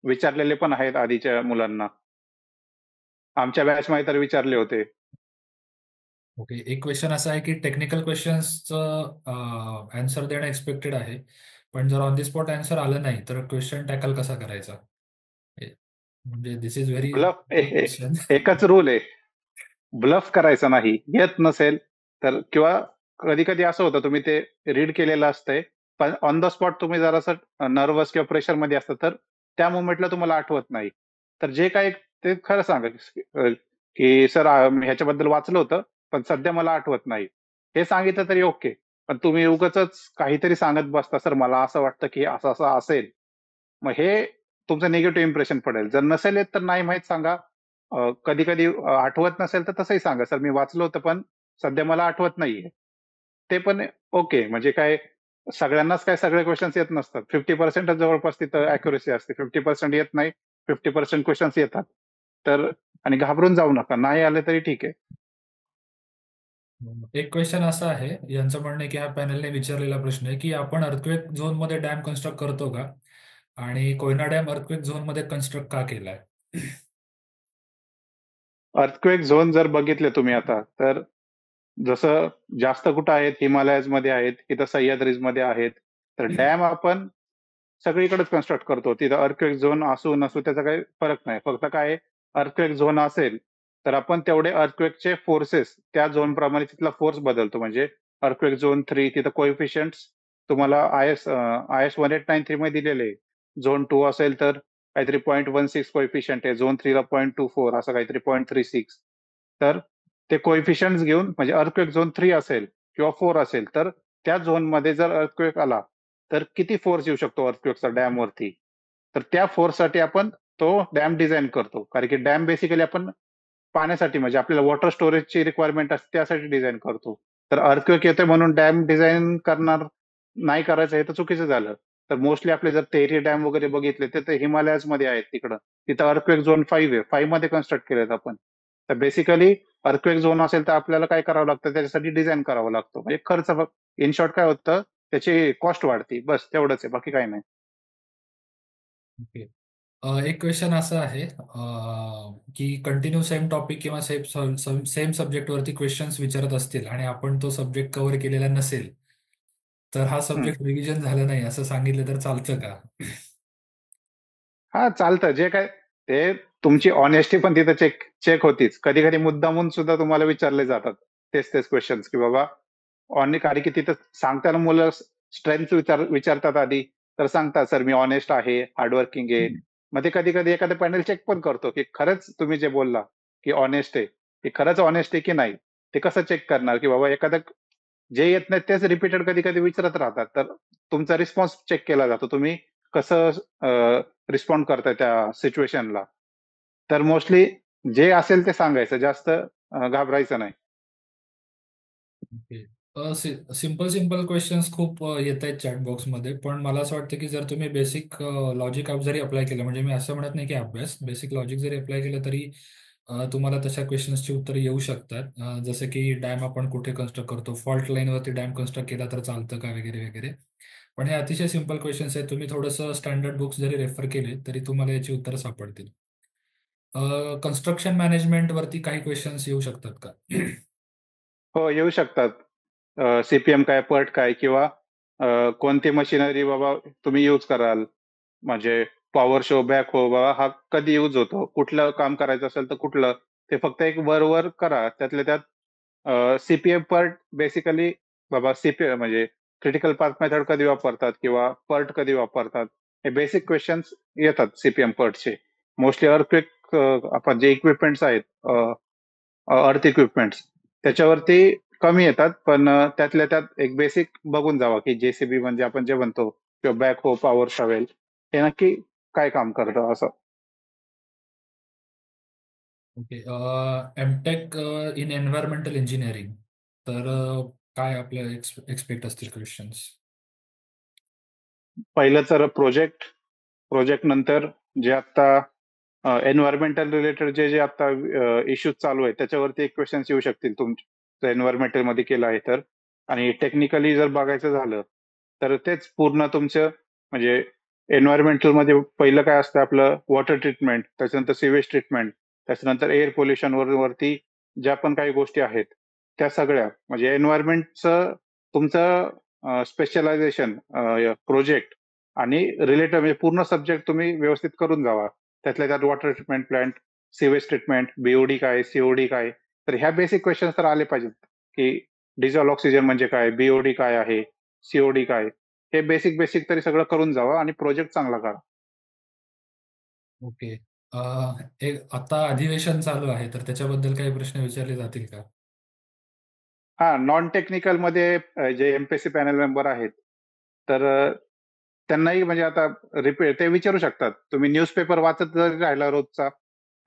S2: विचारलेले पण आहेत आधीच्या मुलांना. आमच्या बॅच मध्ये तर विचारले होते.
S1: ओके. एक क्वेश्चन असा आहे की टेक्निकल क्वेश्चन्सचं आन्सर देणं एक्सपेक्टेड आहे, पण जर ऑन दी स्पॉट आन्सर आलं नाही तर क्वेश्चन टॅकल कसा करायचा? म्हणजे दिस इज व्हेरी
S2: ब्लफ
S1: क्वेश्चन.
S2: एकच रूल आहे, ब्लफ करायचा नाही. येत नसेल तर, किंवा कधी कधी असं होतं तुम्ही ते रीड केलेलं असतंय, पण ऑन द स्पॉट तुम्ही जरासं नर्वस किंवा प्रेशर मध्ये असतं, तर त्या मोमेंटला तुम्हाला आठवत नाही. तर जे काय ते खरं सांगा, की सर ह्याच्याबद्दल वाचलं होतं पण सध्या मला आठवत नाही, हे सांगितलं तरी ओके. पण तुम्ही उगाचच काहीतरी सांगत बसता, सर मला असं वाटतं की असं असं असेल, मग हे तुमचं निगेटिव्ह इम्प्रेशन पडेल. जर नसेल येत तर नाही माहीत सांगा. कधी कधी आठवत नसेल तर तसंही सांगा, सर मी वाचलं होतं पण सध्या मला आठवत नाहीये. ते पण ओके. म्हणजे काय, सगळ्यांनाच काय सगळे क्वेश्चन्स येत नसतात. 50% जवळपास तिथं अॅक्युरेसी असते, 50% येत नाही, 50% क्वेश्चन्स येतात. तर आणि घाबरून जाऊ नका, नाही आले तरी ठीक आहे.
S1: एक क्वेश्चन असा आहे, यांचं म्हणणं आहे की ह्या पॅनलने विचारलेला प्रश्न आहे की आपण अर्थक्वेक झोनमध्ये डॅम कन्स्ट्रक्ट करतो का? आणि कोयना डॅम अर्थक्वेक झोनमध्ये कन्स्ट्रक्ट का केलाय?
S2: अर्थक्वेक झोन जर बघितले तुम्ही आता, तर जसं जास्त कुठं आहेत, हिमालयाज मध्ये आहेत, इथं सह्याद्रीज मध्ये आहेत. तर डॅम आपण सगळीकडेच कन्स्ट्रक्ट करतो. तिथं अर्थक्वेक झोन असू नसू त्याचा काही फरक नाही. फक्त काय अर्थक्वेक झोन असेल तर आपण तेवढे अर्थक्वेकचे फोर्सेस त्या झोन प्रमाणे तिथला फोर्स बदलतो. म्हणजे अर्थक्वेक झोन 3 तिथं कोएफिशियंट तुम्हाला IS 1893 मध्ये दिलेले. झोन 2 असेल तर काहीतरी 0.16 कोएफिशियंट आहे. झोन 3 ला 0.24 असं काहीतरी 0.36. तर ते कोएफिशियंट घेऊन म्हणजे अर्थक्वेक झोन 3 असेल किंवा 4 असेल तर त्या झोनमध्ये जर अर्थक्वेक आला तर किती फोर्स येऊ शकतो अर्थक्वेकचा डॅम वरती. तर त्या फोर्ससाठी आपण तो डॅम डिझाईन करतो. कारण की डॅम बेसिकली आपण पाण्यासाठी म्हणजे आपल्याला वॉटर स्टोरेजची रिक्वायरमेंट असते त्यासाठी डिझाईन करतो. तर अर्थक्वेक येतोय म्हणून डॅम डिझाईन नाही करायचं हे तर चुकीचं झालं. तर मोस्टली आपले जर तेहरी डॅम वगैरे बघितले तर ते हिमालयाज मध्ये आहेत तिकडं. तिथं अर्थक्वेक झोन 5 आहे. 5 मध्ये कन्स्ट्रक्ट केलेत आपण. तर बेसिकली अर्थक्वेक झोन असेल तर आपल्याला काय करावं लागतं त्याच्यासाठी डिझाईन करावं लागतं. म्हणजे खर्च इन शॉर्ट काय होतं त्याची कॉस्ट वाढते. बस तेवढंच आहे. बाकी काही नाही.
S1: ओके. एक क्वेश्चन असा आहे की कंटिन्यू सेम टॉपिक किंवा सेम सब्जेक्टवरती क्वेश्चन्स विचारत असतील आणि आपण तो सब्जेक्ट कव्हर केलेला नसेल, तर हा
S2: हं.
S1: सब्जेक्ट रिव्हिजन झाला नाही असं सांगितलं तर चालतं का?
S2: हां, चालतं. जे काय ते तुमची ऑनेस्टी पण तिथं चेक चेक होतीच. कधी-कधी मुद्दामून सुद्धा तुम्हाला विचारले जातात. तेच क्वेशन्स की बाबा कारण की तिथं सांगताना मुलं स्ट्रेंथ विचारतात आधी. तर सांगतात, "सर मी ऑनेस्ट आहे, हार्डवर्किंग आहे." मग ते कधी-कधी एखादा पॅनल चेक पण करतो, की खरंच तुम्ही जे बोलला, की ऑनेस्ट आहे. ते खरंच ऑनेस्ट आहे की नाही? ते कसं चेक करणार? की बाबा एखादं जे येत नाही तेच रिपीटेड कधी-कधी विचारत राहतात. तर तुमचा रिस्पॉन्स चेक केला जातो. तुम्ही कसं रिस्पॉन्ड करताय त्या सिच्युएशनला. तर मोस्टली जे असेल ते सांगायचं. जास्त घाबरायचं नाही.
S1: ओके. सिंपल सिंपल क्वेश्चन्स खूप येत आहेत चॅट बॉक्समध्ये, पण मला असं वाटतं की जर तुम्ही बेसिक लॉजिक जरी अप्लाय केलं, म्हणजे मी असं म्हणत नाही की अभ्यास, बेसिक लॉजिक जरी अप्लाय केलं तरी तुम्हाला तशा क्वेश्चन्सची उत्तरं येऊ शकतात. जसं की डॅम आपण कुठे कन्स्ट्रक्ट करतो, फॉल्ट लाईनवरती डॅम कन्स्ट्रक्ट केला तर चालतं का, वगैरे वगैरे. पण हे अतिशय सिंपल क्वेश्चन्स आहेत. तुम्ही थोडंसं स्टँडर्ड बुक्स जरी रेफर केले तरी तुम्हाला याची उत्तरं सापडतील. कन्स्ट्रक्शन मॅनेजमेंट वरती काही क्वेश्चन्स येऊ शकतात का?
S2: हो, येऊ शकतात. सीपीएम काय, पट काय किंवा कोणती मशिनरी बाबा तुम्ही यूज कराल. म्हणजे पॉवर शो, बॅक हो बाबा हा कधी यूज होतो? कुठलं काम करायचं असेल तर कुठलं? ते फक्त एक वर करा. त्यातल्या त्यात सीपीएम पर्ट बेसिकली बाबा सीपीएम म्हणजे क्रिटिकल पाथ मेथड कधी वापरतात किंवा पर्ट कधी वापरतात? हे बेसिक क्वेशन्स येतात सीपीएम पर्टचे. मोस्टली अर्थक्वेक आपण जे इक्विपमेंट्स आहेत अर्थ इक्विपमेंट्स त्याच्यावरती कमी येतात. पण त्यातल्या त्यात एक बेसिक बघून जावा, की जेसीबी म्हणजे आपण जे म्हणतो किंवा बॅकहो, पॉवर शॉवेल हे नक्की काय काम करतं असं.
S1: Okay. MTech in environmental engineering. तर काय आपल्या एक्सपेक्ट असतील क्वेश्चन्स?
S2: पहिलं तर प्रोजेक्ट नंतर जे आता एन्व्हायरमेंटल रिलेटेड जे आता इश्यूज चालू आहेत त्याच्यावरती एक क्वेश्चन्स येऊ शकतील तुमच्या एन्व्हायरमेंटल मध्ये केलं आहे तर. आणि टेक्निकली जर बघायचं झालं तर तेच पूर्ण तुमचं म्हणजे एन्व्हायरमेंटल मध्ये पहिलं काय असतं आपलं वॉटर ट्रीटमेंट, त्याच्यानंतर सिवेज ट्रीटमेंट, त्याच्यानंतर एअर पोल्युशन वरती ज्या पण काही गोष्टी आहेत त्या सगळ्या म्हणजे एन्व्हायरमेंटचं तुमचं स्पेशलायझेशन प्रोजेक्ट आणि रिलेटेड म्हणजे पूर्ण सब्जेक्ट तुम्ही व्यवस्थित करून जावा. त्यातल्या त्यात water treatment plant, sewage treatment, BOD काय, सीओडी काय. तर ह्या बेसिक क्वेश्चन तर आले पाहिजेत, की डिझॉल्व्ह ऑक्सिजन म्हणजे काय, बीओडी काय आहे, सीओडी काय. हे बेसिक बेसिक तरी सगळं करून जावं आणि प्रोजेक्ट चांगला करा.
S1: ओके. एक आता अधिवेशन चालू आहे, तर त्याच्याबद्दल काही प्रश्न विचारले जातील का?
S2: हा, नॉन टेक्निकल मध्ये जे एमपीएससी पॅनल मेंबर आहेत तर त्यांनाही म्हणजे आता ते विचारू शकतात. तुम्ही न्यूजपेपर वाचत जरी राहिला रोजचा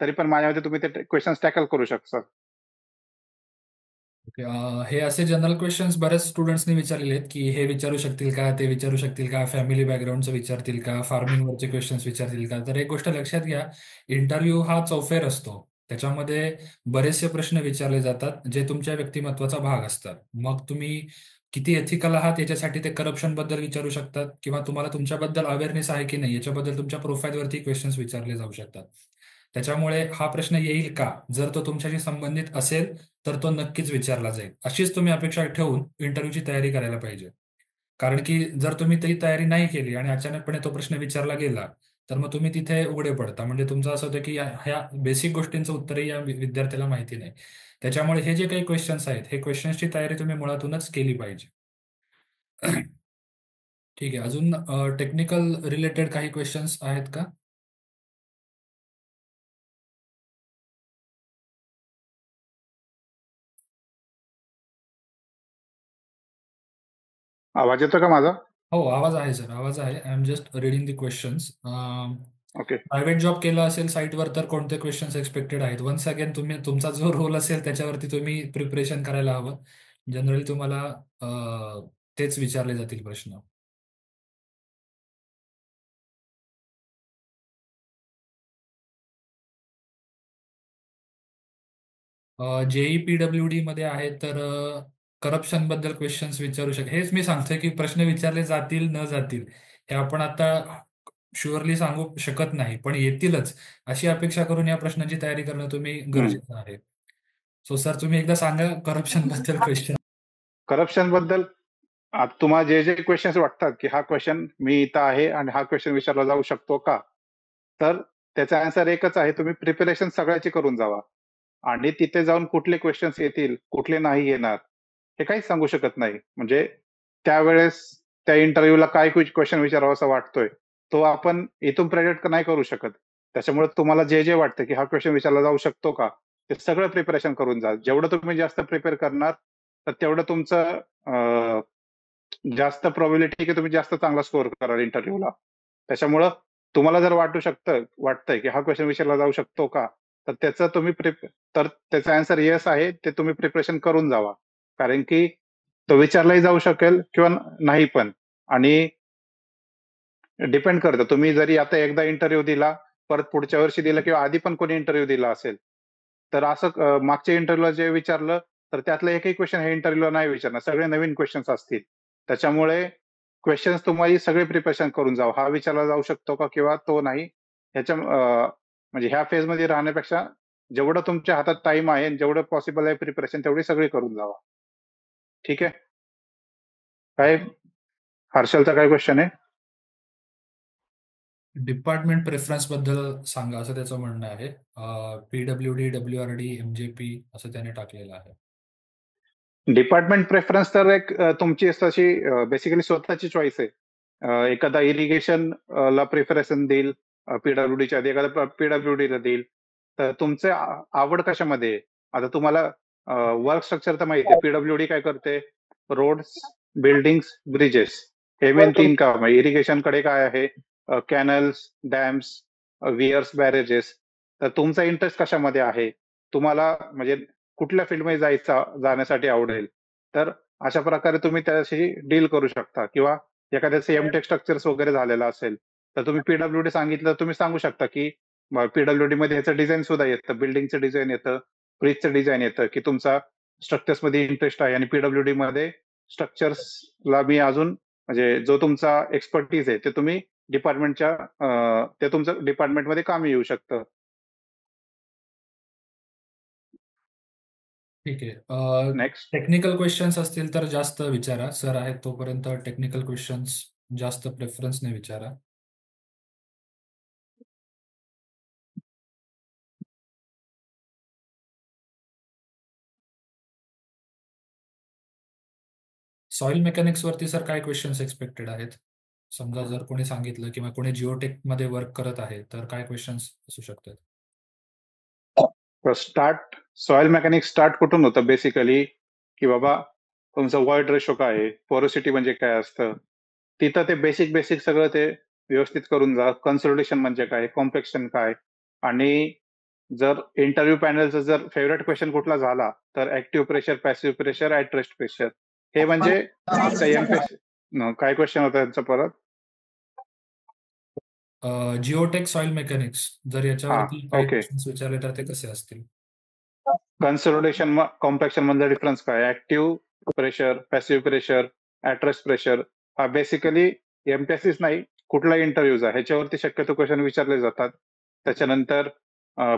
S2: तरी पण माझ्या मते तुम्ही ते क्वेश्चन्स टॅकल करू शकता.
S1: ओके. हे असे जनरल क्वेश्चन्स बऱ्याच स्टुडंट्सनी विचारलेले आहेत, की हे विचारू शकतील का, ते विचारू शकतील का, फॅमिली बॅकग्राऊंडचं विचारतील का, फार्मिंगवरचे क्वेश्चन्स विचारतील का. तर एक गोष्ट लक्षात घ्या, इंटरव्ह्यू हा चौफेर असतो. त्याच्यामध्ये बरेचसे प्रश्न विचारले जातात जे तुमच्या व्यक्तिमत्वाचा भाग असतात. मग तुम्ही किती एथिकल आहात याच्यासाठी ते करप्शन बद्दल विचारू शकतात किंवा तुम्हाला तुमच्याबद्दल अवेअरनेस आहे की नाही याच्याबद्दल तुमच्या प्रोफाईलवरती क्वेश्चन्स विचारले जाऊ शकतात. त्याच्यामुळे हा प्रश्न येईल का, जर तो तुमच्याशी संबंधित असेल तर तो नक्कीच विचारला जाईल. अशीच तुम्ही अपेक्षा ठेवून इंटरव्ह्यूची तयारी करायला पाहिजे. कारण की जर तुम्ही ती तयारी नाही केली आणि अचानकपणे तो प्रश्न विचारला गेला तर मग तुम्ही तिथे उघडे पडता. म्हणजे तुमचं असं होतं की ह्या बेसिक गोष्टींचं उत्तरही या विद्यार्थ्याला माहिती नाही. त्याच्यामुळे हे जे काही क्वेश्चन्स आहेत हे क्वेश्चन्सची तयारी तुम्ही मुळातूनच केली पाहिजे. ठीक आहे. अजून टेक्निकल रिलेटेड काही क्वेश्चन्स आहेत का?
S2: आवाज येतो का माझा?
S1: हो, आवाज आहे सर, आवाज आहे. I am just reading the questions.
S2: Okay.
S1: Private job केला असेल साईटवर तर कोणते क्वेश्चन्स एक्सपेक्टेड आहेत? वन्स अगेन तुमचा जो रोल असेल त्याच्यावरती तुम्ही प्रिपरेशन करायला हवं. जनरली तुम्हाला तेच विचारले जातील प्रश्न. जेई पीडब्ल्यूडी मध्ये आहे तर करप्शन बद्दल क्वेश्चन्स विचारू शकता. हेच मी सांगतोय की प्रश्न विचारले जातील न जातील हे आपण आता शुअरली सांगू शकत नाही, पण येतीलच अशी अपेक्षा करून या प्रश्नांची तयारी करणं तुम्ही गरजेचं आहे. सो सर तुम्ही एकदा सांगा करप्शन बद्दल क्वेश्चन.
S2: करप्शन बद्दल आता तुम्हाला जे जे क्वेश्चन्स वाटतात की हा क्वेश्चन मी इथं आहे आणि हा क्वेश्चन विचारला जाऊ शकतो का, तर त्याचा आन्सर एकच आहे, तुम्ही प्रिपरेशन सगळ्याची करून जावा. आणि तिथे जाऊन कुठले क्वेश्चन्स येतील, कुठले नाही येणार, हे काहीच सांगू शकत नाही. म्हणजे त्यावेळेस त्या इंटरव्ह्यूला काय क्वेश्चन विचारावासा वाटतोय, तो आपण इथून प्रेडिक्ट नाही करू शकत. त्याच्यामुळे तुम्हाला जे जे वाटतं की हा क्वेश्चन विचारला जाऊ शकतो का, ते सगळं प्रिपरेशन करून जा. जेवढं तुम्ही जास्त प्रिपेअर करणार, तर तेवढं तुमचं जास्त प्रोबॅबिलिटी की तुम्ही जास्त चांगला स्कोअर कराल इंटरव्ह्यूला. त्याच्यामुळं तुम्हाला जर वाटतंय की हा क्वेश्चन विचारला जाऊ शकतो का, तर तर त्याचा आन्सर येस आहे. ते तुम्ही प्रिपरेशन करून जावा. कारण की तो विचारलाही जाऊ शकेल किंवा नाही पण. आणि डिपेंड करतं. तुम्ही जरी आता एकदा इंटरव्ह्यू दिला, परत पुढच्या वर्षी दिला किंवा आधी पण कोणी इंटरव्ह्यू दिला असेल, तर असं मागच्या इंटरव्ह्यूला जे विचारलं, तर त्यातलं एकही क्वेश्चन हे इंटरव्ह्यूला नाही विचारणार. सगळे नवीन क्वेश्चन्स असतील. त्याच्यामुळे क्वेश्चन्स तुम्हाला सगळे प्रिपरेशन करून जावं. हा विचारला जाऊ शकतो का किंवा तो नाही. म्हणजे ह्या फेजमध्ये राहण्यापेक्षा जेवढं तुमच्या हातात टाईम आहे, जेवढं पॉसिबल आहे प्रिपरेशन तेवढी सगळी करून जावा. ठीक आहे? काय हर्षलचा काय क्वेश्चन आहे?
S1: डिपार्टमेंट प्रेफरन्स बद्दल सांगा असं त्याचं म्हणणं आहे. पीडब्ल्यूडी, डब्ल्यूआरडी, एमजेपी असं त्याने टाकलेलं आहे.
S2: डिपार्टमेंट प्रेफरन्स तर एक तुमची तशी बेसिकली स्वतःची चॉईस आहे. एखादा इरिगेशन ला प्रिफरेशन देईल पीडब्ल्यूडीच्या आधी, एखादा पीडब्ल्यूडी ला देईल. तर तुमचे आवड कशामध्ये आहे? आता तुम्हाला वर्क स्ट्रक्चर तर माहिती आहे. पीडब्ल्यूडी काय करते? रोड्स, बिल्डिंग्स, ब्रिजेस हे मेन 3 काम आहे. इरिगेशन कडे काय आहे? Canals, dams, weirs, barrages. तर तुमचा इंटरेस्ट कशामध्ये आहे? तुम्हाला म्हणजे कुठल्या फील्डमध्ये जाण्यासाठी आवडेल, तर अशा प्रकारे तुम्ही त्याशी डील करू शकता. किंवा एखाद्याचं एमटेक स्ट्रक्चर्स वगैरे झालेलं असेल, तर तुम्ही पीडब्ल्यूडी सांगितलं, तुम्ही सांगू शकता की पीडब्ल्यूडी मध्ये ह्याचं डिझाईन सुद्धा येतं, बिल्डिंगचं डिझाईन येतं, ब्रिजचं डिझाईन येतं, की तुमचा स्ट्रक्चर्स मध्ये इंटरेस्ट आहे आणि पीडब्ल्यूडी मध्ये स्ट्रक्चर्सला मी अजून म्हणजे जो तुमचा एक्सपर्टीज आहे ते तुम्ही ते तुमचं डिपार्टमेंटमध्ये कामी येऊ शकतं.
S1: ठीक आहे.
S2: नेक्स्ट.
S1: टेक्निकल क्वेश्चन्स असतील तर जास्त विचारा. सर आहेत तोपर्यंत टेक्निकल क्वेश्चन्स जास्त प्रेफरन्सने विचारा. सॉइल मेकॅनिक्स वरती सर काय क्वेश्चन्स एक्सपेक्टेड आहेत? समजा जर कोणी सांगितलं किंवा कोणी जिओटेक मध्ये वर्क करत आहे तर काय क्वेश्चन्स असू शकतात?
S2: सॉइल मेकॅनिक्स स्टार्ट कुठून होतं बेसिकली, की बाबा तुमचं वॉइड रेशो काय आहे, पोरोसिटी म्हणजे काय असतं, तिथं ते बेसिक सगळं ते व्यवस्थित करून जा. कन्सोलिडेशन म्हणजे काय, कॉम्पॅक्शन काय. आणि जर इंटरव्ह्यू पॅनलचा जर फेवरेट क्वेश्चन कुठला झाला, तर active pressure, passive pressure, at rest pressure. हे म्हणजे आता काय क्वेश्चन होता त्यांचा परत?
S1: जिओटेक सॉइल मेकॅनिक्स जर
S2: हा
S1: याच्यावरती काही
S2: ओके.
S1: क्वेश्चन्स विचारले तर ते कसे असतील?
S2: कन्सोलिडेशन कॉम्पॅक्शन मधला डिफरन्स काय? Active pressure, passive pressure, at rest pressure. हा बेसिकली एमपीएससीच नाही, कुठलाही इंटरव्ह्यूज आहे ह्याच्यावरती शक्यतो क्वेश्चन विचारले जातात. त्याच्यानंतर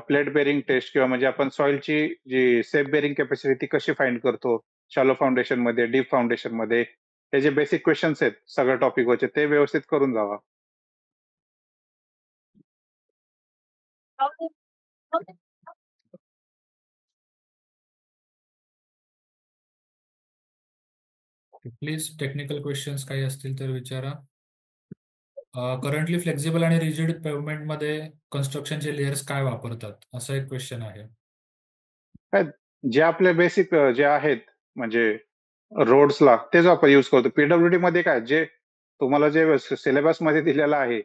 S2: प्लेट बेरिंग टेस्ट किंवा म्हणजे आपण सॉइलची जी सेफ बेरिंग कॅपॅसिटी ती कशी फाइंड करतो शॅलो फाउंडेशन मध्ये, डीप फाउंडेशन मध्ये, हे जे बेसिक क्वेश्चन्स आहेत सगळ्या टॉपिकवरचे ते व्यवस्थित करून जावा.
S1: प्लीज टेक्निकल क्वेश्चन्स काही असतील तर विचारा. करंटली फ्लेक्झिबल आणि रिजिड पेवमेंटमध्ये कन्स्ट्रक्शनचे लेयर्स काय वापरतात, असा एक क्वेश्चन आहे.
S2: काय जे आपले बेसिक जे आहेत म्हणजे रोड्सला तेच आपण युज करतो. पीडब्ल्यूडी मध्ये काय जे तुम्हाला जे सिलेबस मध्ये दिलेलं आहे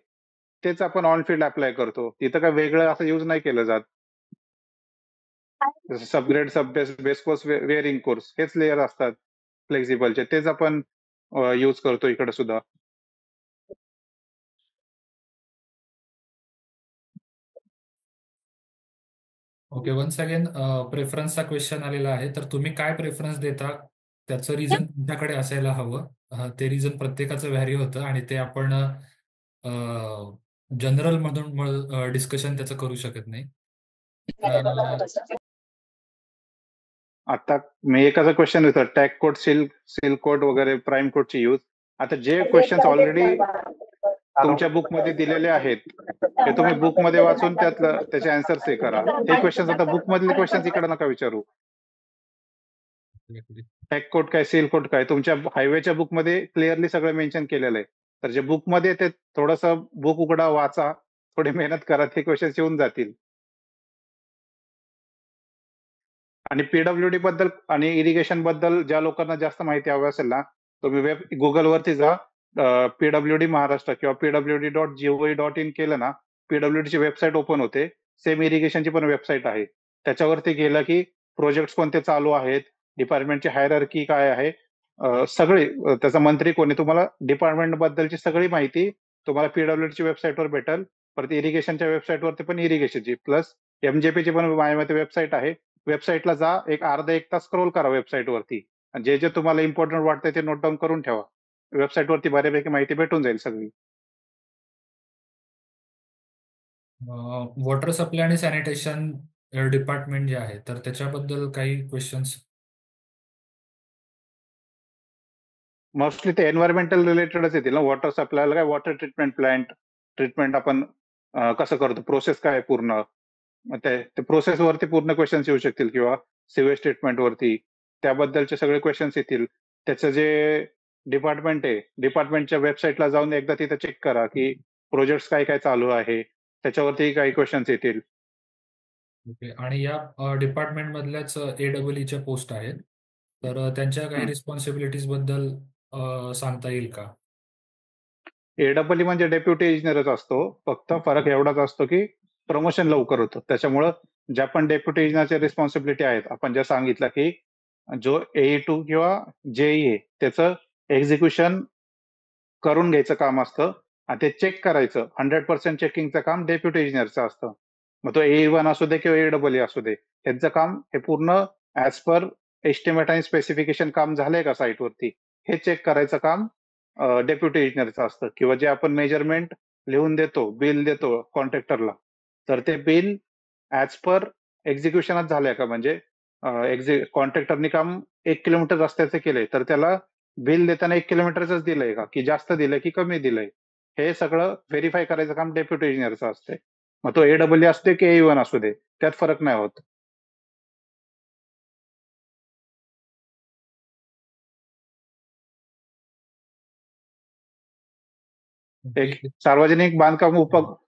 S2: तेच आपण ऑन फील्ड अप्लाय करतो. तिथं काय वेगळं असं युज नाही केलं जात. जसं subgrade, subbase, base course, wearing course हेच लेअर असतात फ्लेक्झिबलचे, तेच आपण युज करतो इकडे सुद्धा.
S1: ओके, वन्स अगेन प्रेफरन्सचा क्वेश्चन आलेला आहे, तर तुम्ही काय प्रेफरन्स देता त्याचं रिझन तुमच्याकडे असायला हवं. ते रिझन प्रत्येकाचं व्हॅरी होतं आणि ते आपण जनरल मधून डिस्कशन त्याचं करू शकत नाही.
S2: आता मी एकाचा क्वेश्चन येतो टॅग कोड, सिल कोड वगैरे, प्राईम कोडची यूज. आता जे क्वेश्चन्स ऑलरेडी तुमच्या बुक मध्ये दिलेले आहेत ते तुम्ही बुक मध्ये वाचून त्याचे आन्सर्स हे करा. हे क्वेश्चन्स आता बुक मधले क्वेश्चन्स इकडे नका विचारू. टॅग कोड काय, सील कोड काय, तुमच्या हायवेच्या बुक मध्ये क्लिअरली सगळं मेन्शन केलेलं आहे. तर जे बुक मध्ये ते थोडंसं बुक उघडा, वाचा, थोडी मेहनत करा, ते क्वेश्चन्स येऊन जातील. आणि पीडब्ल्यूडी बद्दल आणि इरिगेशन बद्दल ज्या लोकांना जास्त माहिती हवी असेल ना, तुम्ही गुगलवरती जा, पीडब्ल्यूडी महाराष्ट्र किंवा pwd.gov.in केलं ना, पीडब्ल्यूडीची वेबसाईट ओपन होते. सेम इरिगेशनची पण वेबसाईट आहे. त्याच्यावरती गेलं की प्रोजेक्ट कोणते चालू आहेत, डिपार्टमेंटची हायरार्की काय आहे, सगळी त्याचा मंत्री कोणी, तुम्हाला डिपार्टमेंट बद्दलची सगळी माहिती तुम्हाला पीडब्ल्यूडीची वेबसाईटवर भेटेल. परत इरिगेशनच्या वेबसाईटवरती पण इरिगेशनची, प्लस एमजेपीची पण माझ्या वेबसाईट आहे. वेबसाईटला जा, एक अर्धा एक तास स्क्रोल करा वेबसाईट वरती, जे जे तुम्हाला इम्पॉर्टंट वाटतंय ते नोट डाऊन करून ठेवा. वेबसाईट वरती बऱ्यापैकी माहिती भेटून जाईल सगळी.
S1: वॉटर सप्लाय आणि सॅनिटेशन डिपार्टमेंट जे आहे तर त्याच्याबद्दल काही क्वेश्चन्स.
S2: मोस्टली ते एन्व्हायरमेंटल रिलेटेडच येतील ना. वॉटर सप्लायला काय, वॉटर ट्रीटमेंट प्लांट, ट्रीटमेंट आपण कसं करतो, प्रोसेस काय पूर्ण, मग ते प्रोसेस वरती पूर्ण क्वेश्चन्स येऊ शकतील, किंवा सिवेज ट्रीटमेंट वरती त्याबद्दलचे सगळे क्वेश्चन्स येतील. त्याचं जे डिपार्टमेंट आहे, डिपार्टमेंटच्या वेबसाईटला जाऊन एकदा तिथे चेक करा की प्रोजेक्ट काय काय चालू आहे, त्याच्यावरती काही क्वेश्चन्स येतील.
S1: ओके, आणि या डिपार्टमेंट मधल्याच AEEच्या पोस्ट आहेत, तर त्यांच्या काही रिस्पॉन्सिबिलिटीज बद्दल सांगता येईल का?
S2: एडब्ल्यू म्हणजे डेप्युटी इंजिनियरच असतो, फक्त फरक एवढाच असतो की प्रमोशन लवकर होतं. त्याच्यामुळं ज्या पण डेप्युटी इंजिनियरच्या रिस्पॉन्सिबिलिटी आहेत, आपण ज्या सांगितलं की जो AE2 किंवा JE आहे त्याचं एक्झिक्युशन करून घ्यायचं काम असतं आणि ते चेक करायचं, 100% चेकिंगचं काम डेप्युटी इंजिनियरचं असतं. मग तो AE1 असू दे किंवा AEE असू दे, त्यांचं काम हे पूर्ण ऍज पर एस्टिमेट आणि स्पेसिफिकेशन काम झालंय का साईटवरती, हे चेक करायचं काम डेप्युटी इंजिनियरचं असतं. किंवा जे आपण मेजरमेंट लिहून देतो, बिल देतो कॉन्ट्रॅक्टरला, तर ते बिल ऍज पर एक्झिक्युशनच झालंय का, म्हणजे कॉन्ट्रॅक्टरनी काम 1 किलोमीटर रस्त्याचं केलंय तर त्याला बिल देताना 1 किलोमीटरच दिलंय का, की जास्त दिलंय की कमी दिलंय, हे सगळं व्हेरीफाय करायचं काम डेप्युटी इंजिनियरचं असतंय. मग तो AEE असू दे की AE1 असू दे, त्यात फरक नाही होत. एक सार्वजनिक बांधकाम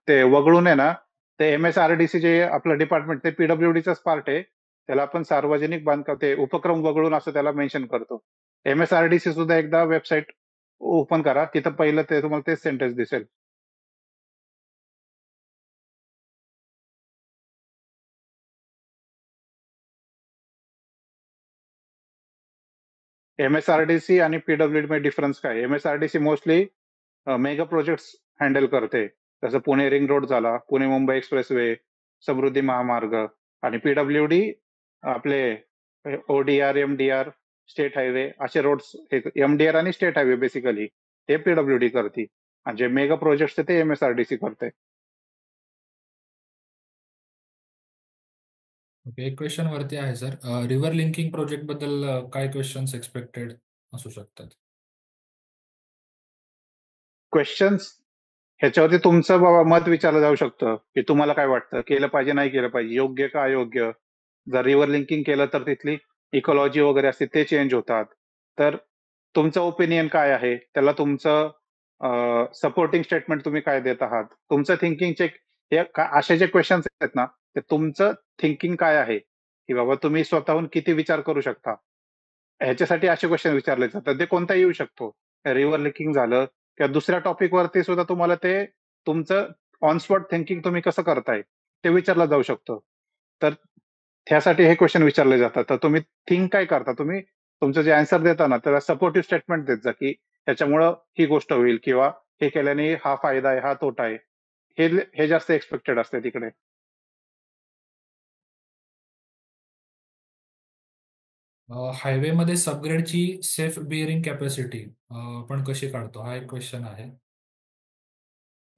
S2: ते वगळून आहे ना, ते MSRDC जे आपलं डिपार्टमेंट, ते पीडब्ल्यूडीचाच पार्ट आहे. त्याला आपण सार्वजनिक बांधकाम, ते उपक्रम वगळून असं त्याला मेन्शन करतो. MSRDC सुद्धा एकदा वेबसाईट ओपन करा, तिथं पहिलं ते तुम्हाला तेच सेंटेन्स दिसेल. MSRDC आणि पीडब्ल्यूडी मध्ये डिफरन्स काय? MSRDC mostly mega projects handle करते. जसं पुणे रिंग रोड झाला, पुणे मुंबई एक्सप्रेसवे, समृद्धी महामार्ग आणि पीडब्ल्यूडी आपले ओडीआर, एमडीआर, स्टेट हायवे असे रोड्स, एमडीआर आणि स्टेट हायवे बेसिकली ते पीडब्ल्यूडी करते आणि जे मेगा प्रोजेक्ट ते एमएसआरडीसी करते.
S1: ओके, एक क्वेश्चन वरती आहे सर, रिव्हर लिंकिंग प्रोजेक्ट बद्दल काय क्वेश्चन्स एक्सपेक्टेड असू शकतात?
S2: क्वेश्चन्स ह्याच्यावरती तुमचं बाबा मत विचारलं जाऊ शकतं की तुम्हाला काय वाटतं, केलं पाहिजे नाही केलं पाहिजे, योग्य का अयोग्य. जर रिव्हर लिंकिंग केलं तर तिथली इकॉलॉजी वगैरे असते ते चेंज होतात. तर तुमचं ओपिनियन काय आहे, त्याला तुमचं सपोर्टिंग स्टेटमेंट तुम्ही काय देत आहात, तुमचं थिंकिंग चेक, हे असे जे क्वेश्चन्स आहेत ना, ते तुमचं थिंकिंग काय आहे की बाबा तुम्ही स्वतःहून किती विचार करू शकता, ह्याच्यासाठी असे क्वेश्चन विचारले जातात. ते कोणताही येऊ शकतो, रिव्हर लिंकिंग झालं किंवा दुसऱ्या टॉपिक वरती सुद्धा तुम्हाला ते तुमचं ऑन स्पॉट थिंकिंग तुम्ही कसं करताय ते विचारलं जाऊ शकतं. तर त्यासाठी हे क्वेश्चन विचारले जातात. तर तुम्ही थिंक काय करता, तुम्ही तुमचं जे आन्सर देता ना त्याला सपोर्टिव्ह स्टेटमेंट देत जा की त्याच्यामुळं ही गोष्ट होईल किंवा हे केल्याने हा फायदा आहे, हा तोटा आहे. हे हे जास्त एक्सपेक्टेड असते तिकडे.
S1: हायवेमध्ये सबग्रेडची सेफ बिअरिंग कॅपॅसिटी आपण कशी काढतो, हा एक क्वेश्चन आहे.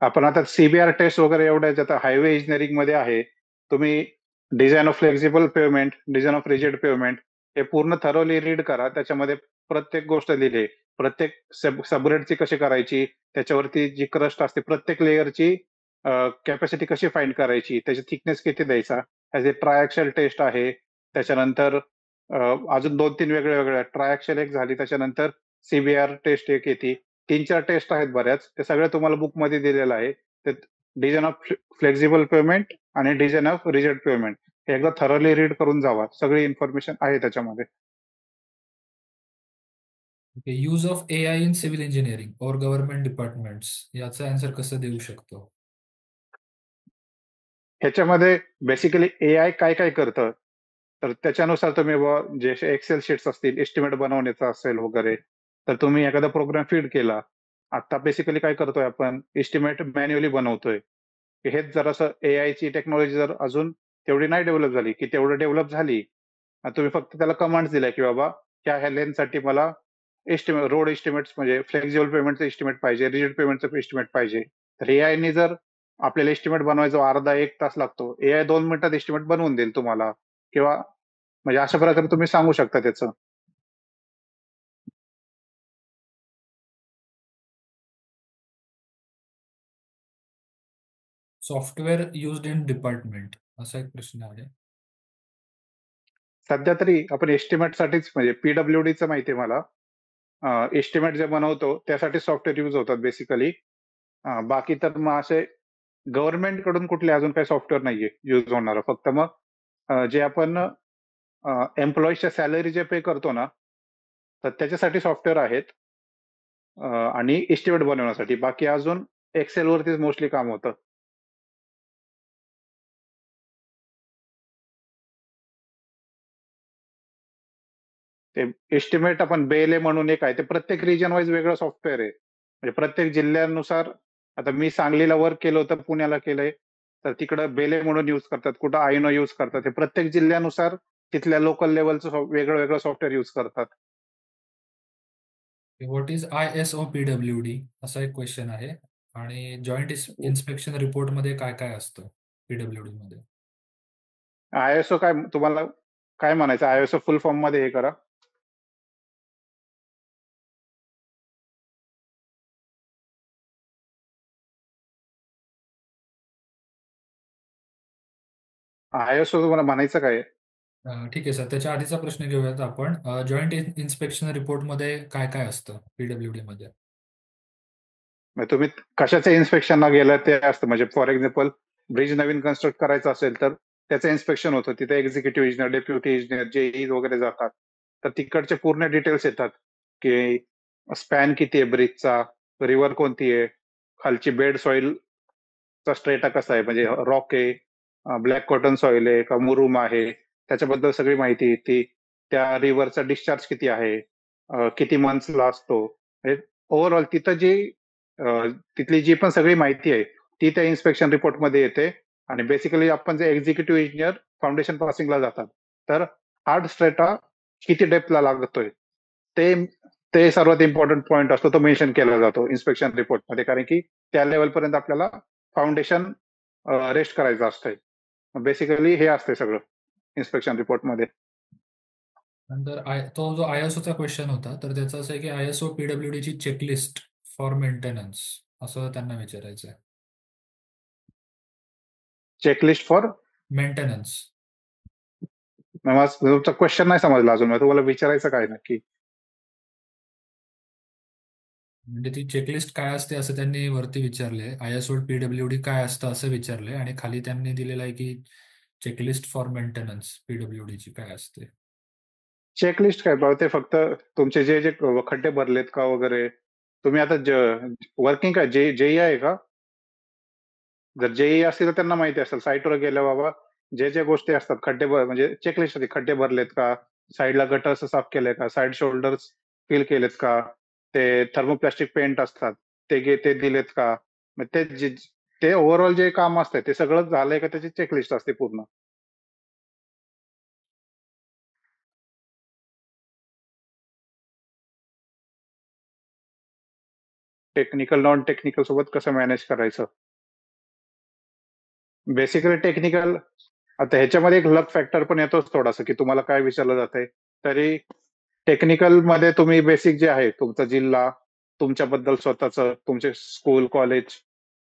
S2: आपण आता सीबीआर टेस्ट वगैरे एवढ्या आता हायवे इंजिनिअरिंग मध्ये आहे. तुम्ही design of flexible pavement, design of rigid pavement हे पूर्ण थरोली रीड करा. त्याच्यामध्ये प्रत्येक गोष्ट लिहिली, प्रत्येक सबग्रेडची कशी करायची, त्याच्यावरती जी क्रस्ट असते प्रत्येक लेअरची कॅपॅसिटी कशी फाइंड करायची, त्याची थिकनेस किती द्यायचा, ॲज ए ट्रायॲक्सल टेस्ट आहे. त्याच्यानंतर अजून 2-3 वेगळ्या वेगळ्या, ट्रायॲक्सल एक झाली, त्याच्यानंतर सीबीआर टेस्ट एक येते. 3-4 टेस्ट आहेत बऱ्याच, ते सगळं तुम्हाला बुकमध्ये दिलेलं आहे. ते डिझाईन ऑफ फ्लेक्झिबल पेमेंट आणि डिझाईन ऑफ रिजिड पेमेंट हे एकदा थरली रीड करून जावा, सगळी इन्फॉर्मेशन आहे त्याच्यामध्ये.
S1: Okay, use of AI in civil engineering और गव्हर्नमेंट डिपार्टमेंट्स, याचा आन्सर कसं देऊ शकतो?
S2: ह्याच्यामध्ये बेसिकली एआय काय काय करतं, तर त्याच्यानुसार तुम्ही जे एक्सेल शीट्स असतील, एस्टिमेट बनवण्याचा असेल वगैरे, तर तुम्ही एखादा प्रोग्राम फीड केला. आता बेसिकली काय करतोय आपण, एस्टिमेट मॅन्युअली बनवतोय. हेच जरासं एआय ची टेक्नॉलॉजी जर अजून तेवढी नाही डेव्हलप झाली, की तेवढं डेव्हलप झाली, तुम्ही फक्त त्याला कमांड्स दिल्या की बाबा ह्या लेनसाठी मला रोड एस्टिमेट्स म्हणजे फ्लेक्झिबल पेमेंटचं एस्टिमेट पाहिजे, रिजिड पेमेंटचं एस्टिमेट पाहिजे. तर एआयने जर आपल्याला एस्टिमेट बनवायचा अर्धा एक तास लागतो, एआय 2 मिनिटात एस्टिमेट बनवून देईल तुम्हाला. किंवा म्हणजे अशा प्रकारे तुम्ही सांगू शकता त्याचं.
S1: सॉफ्टवेअर युज्ड इन डिपार्टमेंट, असा एक प्रश्न आहे.
S2: सध्या तरी आपण एस्टिमेटसाठीच म्हणजे पीडब्ल्यूडीचं माहिती आहे मला. एस्टिमेट जे बनवतो त्यासाठी सॉफ्टवेअर युज होतात बेसिकली. बाकी तर मग असे गव्हर्नमेंट कडून कुठले अजून काही सॉफ्टवेअर नाहीये युज होणार. फक्त मग जे आपण एम्प्लॉईजच्या सॅलरी जे पे करतो ना, तर त्याच्यासाठी सॉफ्टवेअर आहेत. आणि एस्टिमेट बनवण्यासाठी. बाकी अजून एक्सेल वरतीच मोस्टली काम होतं. ते एस्टिमेट आपण बेले म्हणून एक आहे. ते प्रत्येक रिजन वाईज वेगळं सॉफ्टवेअर आहे. म्हणजे प्रत्येक जिल्ह्यानुसार, आता मी सांगलीला वर्क केलं होतं, पुण्याला केलंय. तर तिकडं बेले म्हणून यूज करतात, कुठं आयनो यूज करतात. हे प्रत्येक जिल्ह्यानुसार तिथल्या लोकल लेव्हलचं वेगळं वेगळं सॉफ्टवेअर यूज करतात.
S1: व्हॉट इज ISO PWD, असा एक क्वेश्चन आहे. आणि जॉईंट इन्स्पेक्शन रिपोर्ट मध्ये काय काय असतं पीडब्ल्यूडी मध्ये?
S2: आयएसओ काय तुम्हाला काय म्हणायचं, आयएसओ फुल फॉर्म मध्ये हे करा. आयएसओ तुम्हाला म्हणायचं काय?
S1: ठीक आहे सर, त्याच्या आधीचा प्रश्न घेऊयात आपण. जॉईंट इन्स्पेक्शन रिपोर्ट मध्ये काय काय असतं पीडब्ल्यूडी मध्ये?
S2: म्हणजे तुम्ही कशाच्या इन्स्पेक्शनला गेला ते असतं. म्हणजे फॉर एक्झाम्पल ब्रिज नवीन कन्स्ट्रक्ट करायचं असेल तर त्याचं इन्स्पेक्शन होतं. तिथे executive engineer, deputy engineer, JE वगैरे जातात. तर तिकडचे पूर्ण डिटेल्स येतात की स्पॅन किती आहे ब्रिजचा, रिव्हर कोणती आहे, खालची बेड सॉइलचा स्ट्रेटा कसा आहे, म्हणजे रॉक आहे, ब्लॅक कॉटन सॉइल आहे का मुरुम आहे, त्याच्याबद्दल सगळी माहिती येते. त्या रिव्हरचा डिस्चार्ज किती आहे, किती मंथ्सला असतो. ओव्हरऑल तिथं जी तिथली जी पण सगळी माहिती आहे ती त्या इन्स्पेक्शन रिपोर्टमध्ये येते. आणि बेसिकली आपण जे एक्झिक्युटिव्ह इंजिनियर फाउंडेशन पासिंगला जातात, तर हार्ड स्ट्रेटा किती डेप्थला लागतोय ते ते सर्वात इम्पॉर्टंट पॉईंट असतो, तो मेन्शन केला जातो इन्स्पेक्शन रिपोर्टमध्ये, कारण की त्या लेवलपर्यंत आपल्याला फाउंडेशन रेस्ट करायचं असतंय. बेसिकली हे असते सगळं इन्स्पेक्शन रिपोर्टमध्ये.
S1: नंतर तो जो ISOचा क्वेश्चन होता, तर त्याचं असं आहे की ISO PWD ची चेकलिस्ट फॉर मेंटेनन्स असं त्यांना विचारायचं आहे.
S2: Checklist for
S1: maintenance.
S2: तुमचा क्वेश्चन नाही समजला अजून, तुम्हाला विचारायचं काय नक्की?
S1: म्हणजे ती चेकलिस्ट काय असते असं त्यांनी वरती विचारले. ISO PWD काय असतं असं विचारले, आणि खाली त्यांनी दिलेलं आहे की चेकलिस्ट फॉर मेंटेनन्स PWD ची काय असते.
S2: चेकलिस्ट काय बघा, ते फक्त तुमचे जे जे खड्डे भरलेत का वगैरे. तुम्ही आता वर्किंग काय जेई आहे का? जर जेई असतील तर त्यांना माहिती असेल, साईटवर गेल्या बाबा जे जे गोष्टी असतात खड्डे म्हणजे चेकलिस्ट होती, खड्डे भरलेत का, साईडला गटर्स साफ केले का, साईड शोल्डर्स फिल केलेत का, ते थर्मोप्लास्टिक पेंट असतात ते दिलेत का. मग ते ओव्हरऑल जे काम असतं ते सगळं झालंय का, त्याची चेकलिस्ट असते पूर्ण. टेक्निकल नॉन टेक्निकल सोबत कसं मॅनेज करायचं. बेसिकली टेक्निकल, आता ह्याच्यामध्ये एक लक फॅक्टर पण येतोच थोडासा, की तुम्हाला काय विचारलं जातंय. तरी टेक्निकल मध्ये तुम्ही बेसिक जे आहे तुमचा जिल्हा, तुमच्याबद्दल स्वतःचं, तुमचे स्कूल कॉलेज,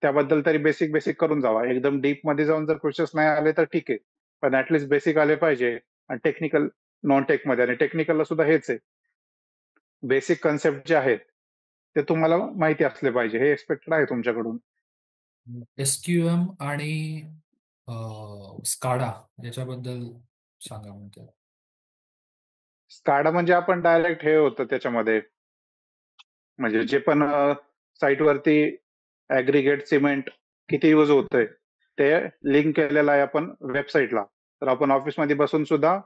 S2: त्याबद्दल तरी बेसिक बेसिक करून जावा. एकदम डीप मध्ये जाऊन जर क्वेश्चन्स नाही आले तर ठीक आहे, पण ऍटलीस्ट बेसिक आले पाहिजे. आणि टेक्निकल नॉन टेक मध्ये आणि टेक्निकलला सुद्धा हेच आहे, बेसिक कन्सेप्ट जे आहेत ते तुम्हाला माहिती असले पाहिजे, हे एक्सपेक्टेड आहे तुमच्याकडून.
S1: SQM आणि स्काडा याच्याबद्दल सांगा म्हणते.
S2: स्काडा म्हणजे आपण डायरेक्ट हे होतं त्याच्यामध्ये, म्हणजे जे पण साईटवरती ऍग्रिगेट सिमेंट किती यूज होतंय ते लिंक केलेलं आहे आपण वेबसाईटला. तर आपण ऑफिसमध्ये बसून सुद्धा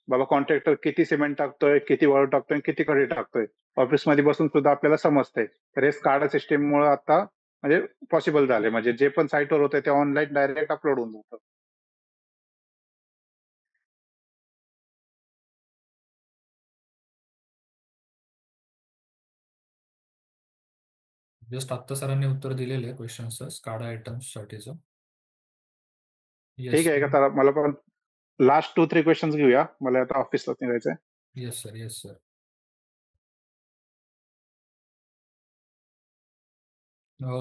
S2: बाबा कॉन्ट्रॅक्टर किती सिमेंट टाकतोय, किती वाळू टाकतोय, किती खडी टाकतोय, ऑफिसमध्ये बसून सुद्धा आपल्याला समजतंय. तर हे स्काडा सिस्टीममुळे आता म्हणजे पॉसिबल झाले, म्हणजे जे पण साईटवर होते ते ऑनलाईन डायरेक्ट अपलोड होऊन जातं.
S1: जस्ट आत्ता सरांनी उत्तर दिलेलं आहे क्वेश्चनचं स्काडा आयटम्स साठीचं.
S2: ठीक
S1: येस
S2: आहे का? तर मला पण लास्ट 2-3 क्वेश्चन्स घेऊया, मला आता ऑफिसला निघायचंय.
S1: Yes sir, yes sir.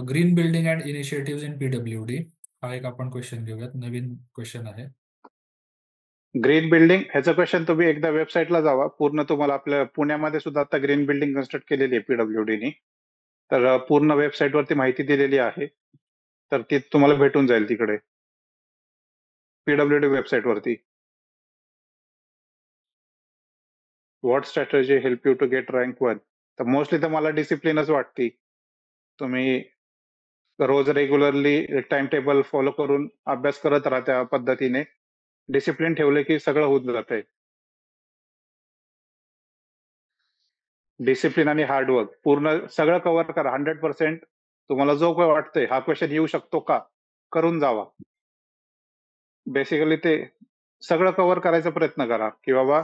S1: Green building and initiative in PWD हा एक आपण क्वेश्चन घेऊयात, नवीन क्वेश्चन आहे.
S2: ग्रीन बिल्डिंग ह्याचं क्वेश्चन तुम्ही एकदा वेबसाईटला जावा, पूर्ण तुम्हाला आपल्या पुण्यामध्ये सुद्धा आता ग्रीन बिल्डिंग कन्स्ट्रक्ट केलेली आहे पीडब्ल्यूडीनी. तर पूर्ण वेबसाईट वरती माहिती दिलेली आहे, तर ती तुम्हाला भेटून जाईल तिकडे पीडब्ल्यूडी वेबसाईट वरती. What strategy help you to get rank 1. तर मोस्टली तर मला डिसिप्लिनच वाटते. तुम्ही रोज रेग्युलरली टाइम टेबल फॉलो करून अभ्यास करत राहा, त्या पद्धतीने डिसिप्लिन ठेवले की सगळं होऊन जातंय. डिसिप्लिन आणि हार्डवर्क पूर्ण सगळं कव्हर करा 100%. तुम्हाला जो काही वाटतंय हा क्वेश्चन येऊ शकतो का, करून जावा. बेसिकली ते सगळं कव्हर करायचा प्रयत्न करा, की बाबा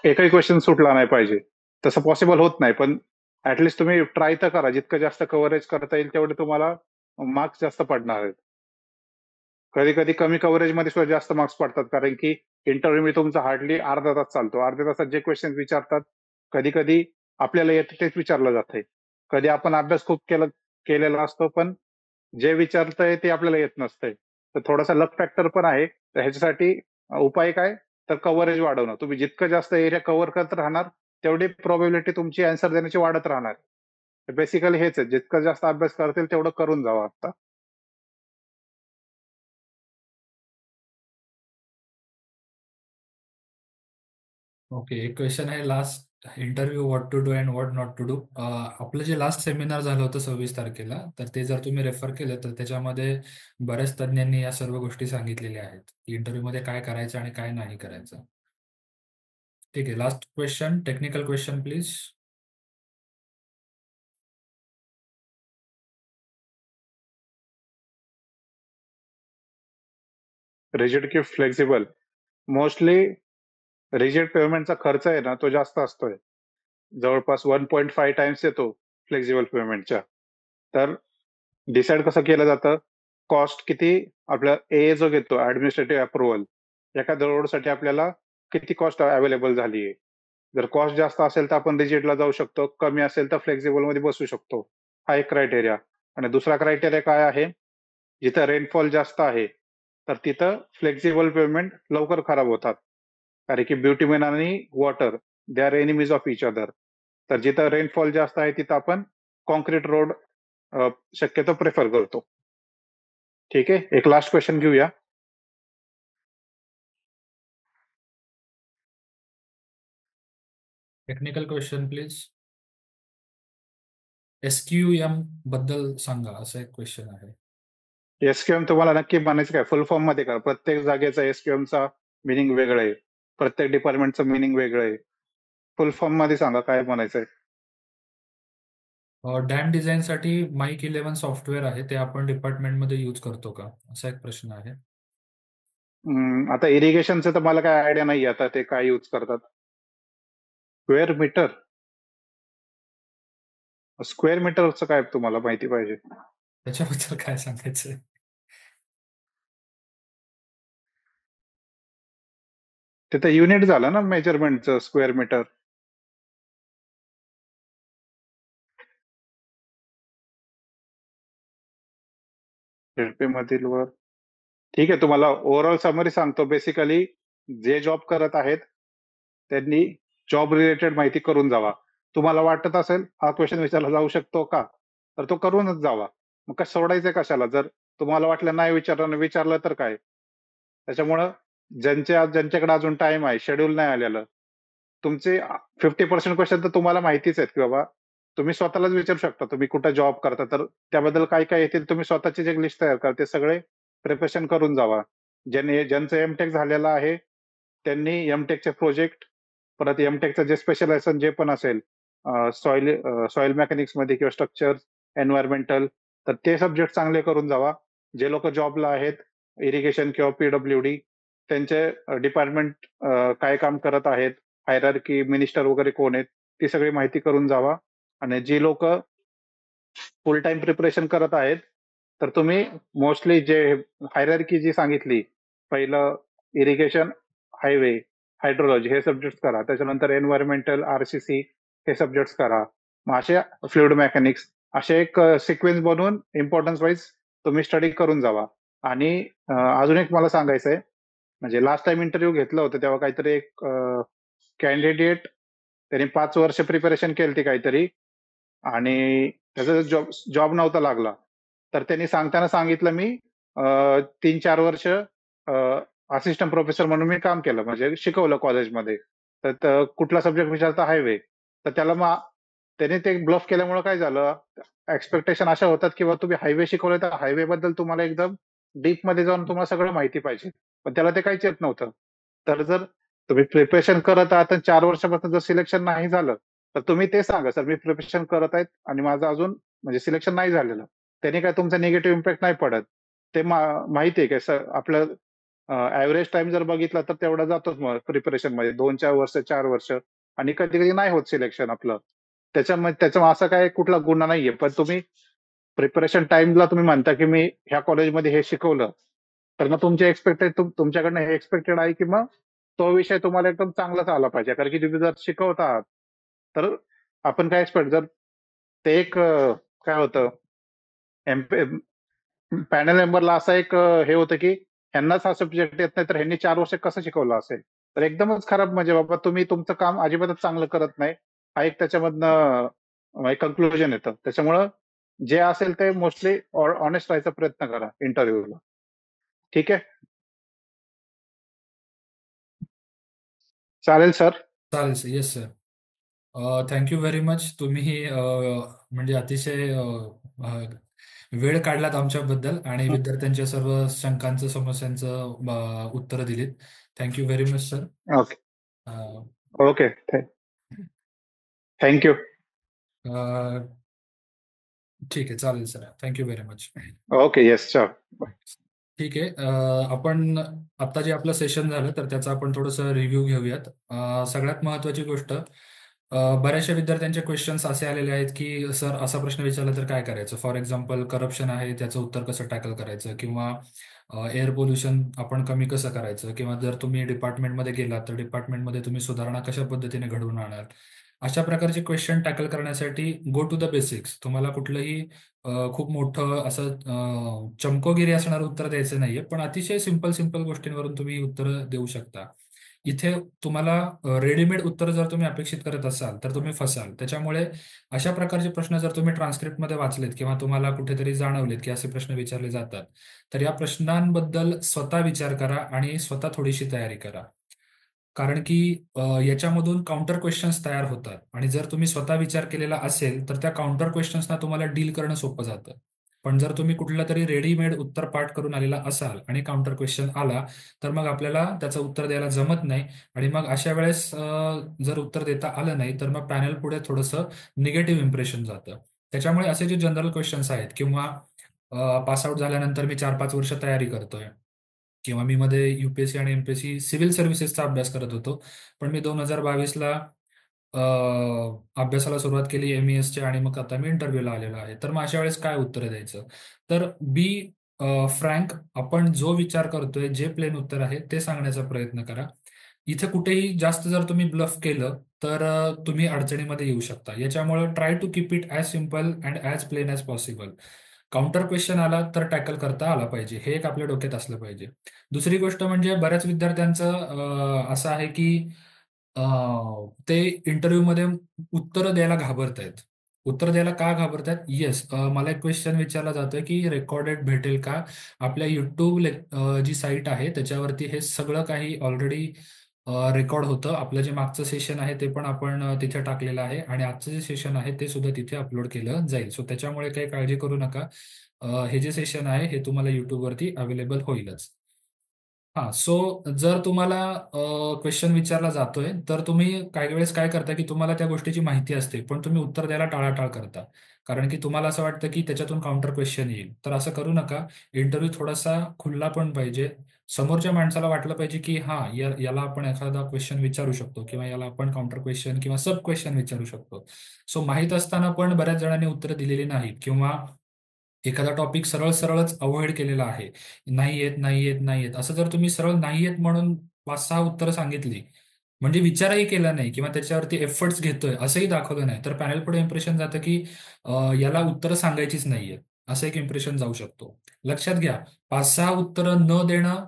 S2: एकही क्वेश्चन सुटला नाही पाहिजे. तसं पॉसिबल होत नाही, पण ऍटलिस्ट तुम्ही ट्राय तर करा. जितकं जास्त कव्हरेज करता येईल तेवढे तुम्हाला मार्क्स जास्त पडणार आहेत. कधी कधी कमी कव्हरेज मध्ये सुद्धा जास्त मार्क्स पडतात, कारण की इंटरव्ह्यू मी तुमचा हार्डली अर्धा तास चालतो. अर्ध्या तासात जे क्वेश्चन विचारतात कधी कधी आपल्याला येतं तेच विचारलं जातंय. कधी आपण अभ्यास खूप केलेला असतो, पण जे विचारतंय ते आपल्याला येत नसतंय. तर थोडासा लक फॅक्टर पण आहे. तर ह्याच्यासाठी उपाय काय, तर कव्हरेज वाढवणं. तुम्ही जितकं जास्त एरिया कव्हर करत राहणार तेवढी प्रोबॅबिलिटी तुमची आन्सर देण्याची वाढत राहणार. बेसिकली हेच आहे, जितकं जास्त अभ्यास करतील तेवढं करून जावं आता.
S1: ओके, एक क्वेश्चन आहे last interview what to do and what not to do. आपलं जे लास्ट सेमिनार झालं होतं 26 तारखेला, तर ते जर तुम्ही रेफर केलं तर त्याच्यामध्ये बऱ्याच तज्ज्ञांनी या सर्व गोष्टी सांगितलेल्या आहेत की इंटरव्ह्यू मध्ये काय करायचं आणि काय नाही करायचं. ठीक आहे, last question, technical question please.
S2: Rigid की फ्लेक्झिबल. मोस्टली रिजिड पेमेंटचा खर्च आहे ना तो जास्त असतोय, जवळपास 1.5 टाइम्स येतो फ्लेक्झिबल पेमेंटच्या. तर डिसाईड कसं केलं जातं, कॉस्ट किती आपल्या ए जो घेतो ऍडमिनिस्ट्रेटिव्ह अप्रुव्हल, एखाद्या रोडसाठी आपल्याला किती कॉस्ट अवेलेबल झाली आहे. जर कॉस्ट जास्त असेल तर आपण रिजिडला जाऊ शकतो, कमी असेल तर फ्लेक्झिबल मध्ये बसू शकतो. हा एक क्रायटेरिया. आणि दुसरा क्रायटेरिया काय आहे, जिथं रेनफॉल जास्त आहे तर तिथं फ्लेक्झिबल पेमेंट लवकर खराब होतात. कारण की ब्युटीमेन आणि water they are enemies of each other. तर जिथं रेनफॉल जास्त आहे तिथं आपण कॉन्क्रीट रोड शक्यतो प्रेफर करतो. ठीक आहे, एक लास्ट क्वेश्चन घेऊया.
S1: Technical question please. SQM बद्दल सांगा, असा एक क्वेश्चन आहे.
S2: एसक्यूएम तुम्हाला नक्की म्हणायचं काय, फुल फॉर्म मध्ये का? प्रत्येक जागेचा एसक्यूएमचा मिनिंग वेगळं आहे, प्रत्येक डिपार्टमेंटचं मिनिंग वेगळं आहे. फुल फॉर्म मध्ये सांगा काय म्हणायचंय.
S1: डॅम डिझाईनसाठी माईक 11 सॉफ्टवेअर आहे, ते आपण डिपार्टमेंटमध्ये यूज करतो का, असा एक प्रश्न आहे.
S2: आता इरिगेशनचं तर मला काय आयडिया नाही आता ते काय यूज करतात. स्क्वेअर मीटर, स्क्वेअर मीटरचं काय तुम्हाला माहिती पाहिजे?
S1: त्याच्याबद्दल काय सांगायचंय?
S2: तिथं युनिट झालं ना मेजरमेंटचं, स्क्वेअर मीटर. झेडपी मधील वर. ठीक आहे, तुम्हाला ओव्हरऑल समरी सांगतो. बेसिकली जे जॉब करत आहेत त्यांनी जॉब रिलेटेड माहिती करून जावा. तुम्हाला वाटत असेल हा क्वेश्चन विचारला जाऊ शकतो का, तर तो करूनच जावा. मग काय सोडायचं कशाला? जर तुम्हाला वाटलं नाही विचारलं तर काय. त्याच्यामुळं ज्यांच्याकडे अजून टाइम आहे, शेड्यूल नाही आलेलं, तुमचे 50% क्वेश्चन तर तुम्हाला माहितीच आहेत की बाबा तुम्ही स्वतःलाच विचारू शकता तुम्ही कुठे जॉब करता, तर त्याबद्दल काय काय येतील तुम्ही स्वतःची जे लिस्ट तयार करा, ते सगळे प्रिपरेशन करून जावा. ज्यांचं एमटेक झालेलं आहे त्यांनी एमटेकचे प्रोजेक्ट, परत एमटेकचं जे स्पेशलायझेशन जे पण असेल सॉइल मेकॅनिक्स मध्ये किंवा स्ट्रक्चर, एन्व्हायरमेंटल, तर ते सब्जेक्ट चांगले करून जावा. जे लोक जॉबला आहेत इरिगेशन किंवा पीडब्ल्यूडी, त्यांचे डिपार्टमेंट काय काम करत आहेत, हायरार्की मिनिस्टर वगैरे कोण आहेत, ती सगळी माहिती करून जावा. आणि जी लोक फुल टाइम प्रिपरेशन करत आहेत तर तुम्ही मोस्टली जे हायरार्की जी सांगितली, पहिलं इरिगेशन, हायवे, हायड्रोलॉजी हे सब्जेक्ट करा, त्याच्यानंतर एन्व्हायरमेंटल, आरसीसी हे सब्जेक्ट करा, मग असे फ्लुइड मेकॅनिक्स, असे एक सिक्वेन्स बनवून इम्पॉर्टन्स वाईज तुम्ही स्टडी करून जावा. आणि अजून एक मला सांगायचं आहे, म्हणजे लास्ट टाइम इंटरव्ह्यू घेतलं होतं तेव्हा काहीतरी एक कॅन्डिडेट त्यांनी 5 वर्ष प्रिपरेशन केली ती काहीतरी, आणि त्याचा जॉब नव्हता लागला. तर त्यांनी सांगताना सांगितलं मी 3-4 वर्ष असिस्टंट प्रोफेसर म्हणून मी काम केलं, म्हणजे शिकवलं कॉलेजमध्ये. तर कुठला सब्जेक्ट विचारता, हायवे. तर त्याला मग त्याने ते ब्लफ केल्यामुळे काय झालं, एक्सपेक्टेशन अशा होतात की तुम्ही हायवे शिकवलं तर हायवे बद्दल तुम्हाला एकदम डीप मध्ये जाऊन तुम्हाला सगळं माहिती पाहिजे, पण त्याला ते काहीच येत नव्हतं. तर जर तुम्ही प्रिपरेशन करत आहात आणि 4 वर्षापासून जर सिलेक्शन नाही झालं, तर तुम्ही ते सांगा, सर मी प्रिपरेशन करत आहेत आणि माझं अजून म्हणजे सिलेक्शन नाही झालेलं. त्याने काय तुमचा निगेटिव्ह इम्पॅक्ट नाही पडत. ते माहिती आहे की सर आपलं ऍव्हरेज टाइम जर बघितला तर तेवढा जातोच मग प्रिपरेशन मध्ये, 2-4 वर्ष, 4 वर्ष, आणि कधी कधी नाही होत सिलेक्शन आपलं. त्याच्या असं काय कुठला गुन्हा नाहीये, पण तुम्ही प्रिपरेशन टाइमला तुम्ही म्हणता की मी ह्या कॉलेजमध्ये हे शिकवलं, तर मग तुमचे एक्सपेक्टेड तुमच्याकडनं हे एक्सपेक्टेड आहे की मग तो विषय तुम्हाला एकदम चांगलाच आला पाहिजे. कारण की तुम्ही जर शिकवत आहात तर आपण काय एक्सपेक्ट, जर ते एक काय होतं, पॅनल मेंबरला असं एक हे होतं की ह्यांनाच हा सब्जेक्ट येत नाही तर ह्यांनी 4 वर्ष कसं शिकवलं असेल. तर एकदमच खराब, म्हणजे बाबा तुम्ही तुमचं काम अजिबातच चांगलं करत नाही, हा एक त्याच्यामधनं कन्क्लुजन येतं. त्याच्यामुळं जे असेल ते मोस्टली ऑनेस्ट राहायचा प्रयत्न करा इंटरव्ह्यूला. ठीक आहे, चालेल सर.
S1: चालेल sir. Yes sir. Thank you very much. तुम्ही म्हणजे अतिशय वेळ काढलात आमच्याबद्दल आणि विद्यार्थ्यांच्या सर्व शंकांचं, समस्यांचं उत्तरं दिलीत. Thank you very much sir.
S2: Okay okay, thank you.
S1: ठीक आहे, चालेल sir. Thank you very much.
S2: Okay, yes, चल.
S1: ठीक आहे. आपण आता जे आपलं सेशन झालं तर त्याचा आपण थोडंसं रिव्ह्यू घेऊयात. सगळ्यात महत्त्वाची गोष्ट, बऱ्याचशा विद्यार्थ्यांचे क्वेश्चन्स असे आलेले आहेत की सर असा प्रश्न विचारला तर काय करायचं? फॉर एक्झाम्पल करप्शन आहे, त्याचं उत्तर कसं टॅकल करायचं? किंवा एअर पोल्युशन आपण कमी कसं करायचं? किंवा जर तुम्ही डिपार्टमेंटमध्ये गेलात तर डिपार्टमेंटमध्ये तुम्ही सुधारणा कशा पद्धतीने घडवून आणाल? अशा प्रकारचे क्वेश्चन टॅकल करण्यासाठी गो टू द बेसिक्स. तुम्हाला कुठलंही खूप मोठं असं चमकोगिरी असणारं उत्तर द्यायचं नाहीये, पण अतिशय सिंपल सिंपल गोष्टींवरून तुम्ही उत्तरं देऊ शकता. इथे तुम्हाला रेडीमेड उत्तर जर तुम्ही अपेक्षित करत असाल तर तुम्ही फसाल. त्याच्यामुळे अशा प्रकारचे प्रश्न जर तुम्ही ट्रान्सक्रिप्टमध्ये वाचलेत किंवा तुम्हाला कुठेतरी जाणवलेत की असे प्रश्न विचारले जातात, तर या प्रश्नांबद्दल स्वतः विचार करा आणि स्वतः थोडीशी तयारी करा. कारण की याच्यामधून काउंटर क्वेश्चन्स तयार होतात आणि जर तुम्ही स्वतः विचार केलेला असेल तर त्या काउंटर क्वेश्चन्सना तुम्हाला डील करणं सोपं जातं. पण जर तुम्ही कुठलं तरी रेडीमेड उत्तर पाठ करून आलेला असाल आणि काउंटर क्वेश्चन आला, तर मग आपल्याला त्याचं उत्तर द्यायला जमत नाही आणि मग अशा वेळेस जर उत्तर देता आलं नाही, तर मग पॅनल पुढे थोडंसं निगेटिव्ह इम्प्रेशन जातं. त्याच्यामुळे असे जे जनरल क्वेश्चन्स आहेत किंवा पास आउट झाल्यानंतर मी 4-5 वर्ष तयारी करतोय किंवा मी मध्ये युपीएससी आणि एमपीएससी सिव्हिल सर्व्हिसेसचा अभ्यास करत होतो. पण मी 2022ला अभ्यासाला सुरुवात केली एमईएसच्या आणि मग आता मी इंटरव्ह्यूला आलेलो आहे. तर मग अशा वेळेस काय उत्तर द्यायचं? तर बी फ्रँक. आपण जो विचार करतोय, जे प्लेन उत्तर आहे ते सांगण्याचा प्रयत्न करा. इथे कुठेही जास्त जर तुम्ही ब्लफ केलं तर तुम्ही अडचणीमध्ये येऊ शकता. याच्यामुळे try to keep it as simple and as plain as possible. Counter question आला तर टॅकल करता आला पाहिजे, हे एक आपल्या डोक्यात असलं पाहिजे. दुसरी गोष्ट म्हणजे बऱ्याच विद्यार्थ्यांचं असं आहे की अ, ते इंटरव्ह्यूमध्ये उत्तरं द्यायला घाबरतायत. उत्तर द्यायला का घाबरतायत? येस, मला एक क्वेश्चन विचारला जातोय की रेकॉर्डेड भेटेल का? आपल्या YouTube जी साईट आहे त्याच्यावरती हे सगळं काही ऑलरेडी रेकॉर्ड होतं. आपलं जे मागचं सेशन आहे ते पण आपण तिथे टाकलेलं आहे आणि आजचं जे सेशन आहे ते सुद्धा तिथे अपलोड केलं जाईल. सो त्याच्यामुळे काही काळजी करू नका. हे जे सेशन आहे हे तुम्हाला YouTubeवरती अवेलेबल होईलच. हां, सो जर तुम्हाला क्वेशन विचारला जातोय, तर तुम्ही काही वेळेस काय करता, की तुम्हाला त्या गोष्टीची माहिती असते, पण तुम्ही उत्तर द्यायला टाळाटाळ करता. कारण की तुम्हाला असं वाटतं, की त्याच्यातून काउंटर क्वेश्चन येईल. तर असं करू नका. इंटरव्ह्यू थोडासा खुला पण पाहिजे. समोरच्या माणसाला वाटलं पाहिजे, की हां, याला आपण एखादा क्वेशन विचारू शकतो किंवा याला आपण काउंटर क्वेशन किंवा सब क्वेशन विचारू शकतो. सो माहीत असताना पण बऱ्याच जणांनी उत्तरं दिलेली नाहीत किंवा एखादा टॉपिक सरळ-सरळच अव्हॉइड केलेला आहे. नाही येत, नाही येत, नाही येत. असं जर तुम्ही सरळ नाही येत म्हणून 5-6 उत्तरं सांगितली, म्हणजे विचारही केला नाही किंवा त्याच्यावरती एफर्ट्स घेतोय असंही दाखवलं नाही, तर पॅनल पुढे इम्प्रेशन जातं की याला उत्तरं सांगायचीच नाहीयेत. असं एक इम्प्रेशन जाऊ शकतो. लक्षात घ्या, 5-6 उत्तरं न देणं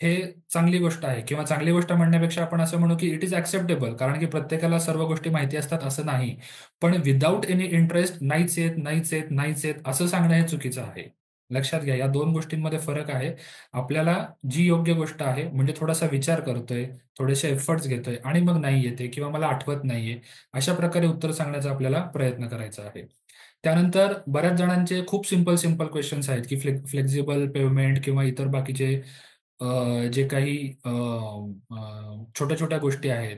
S1: हे चांगली गोष्ट आहे किंवा चांगली गोष्ट म्हणण्यापेक्षा आपण असं म्हणू की इट इज ॲक्सेप्टेबल, कारण की प्रत्येकाला सर्व गोष्टी माहिती असतात असं नाही. पण विदाऊट एनी इंटरेस्ट नाहीच येत, नाहीच येत, नाहीच येत असं सांगणं हे चुकीचं आहे. लक्षात घ्या, या 2 गोष्टींमध्ये फरक आहे. आपल्याला जी योग्य गोष्ट आहे म्हणजे थोडासा विचार करतोय, थोडेसे एफर्ट्स घेतोय आणि मग नाही येते किंवा मला आठवत नाहीये, अशा प्रकारे उत्तर सांगण्याचा आपल्याला प्रयत्न करायचा आहे. त्यानंतर बऱ्याच जणांचे खूप सिंपल, सिंपल क्वेशन्स आहेत की फ्लेक्सिबल पेमेंट किंवा इतर बाकीचे जे काही छोट्या-छोट्या गोष्टी आहेत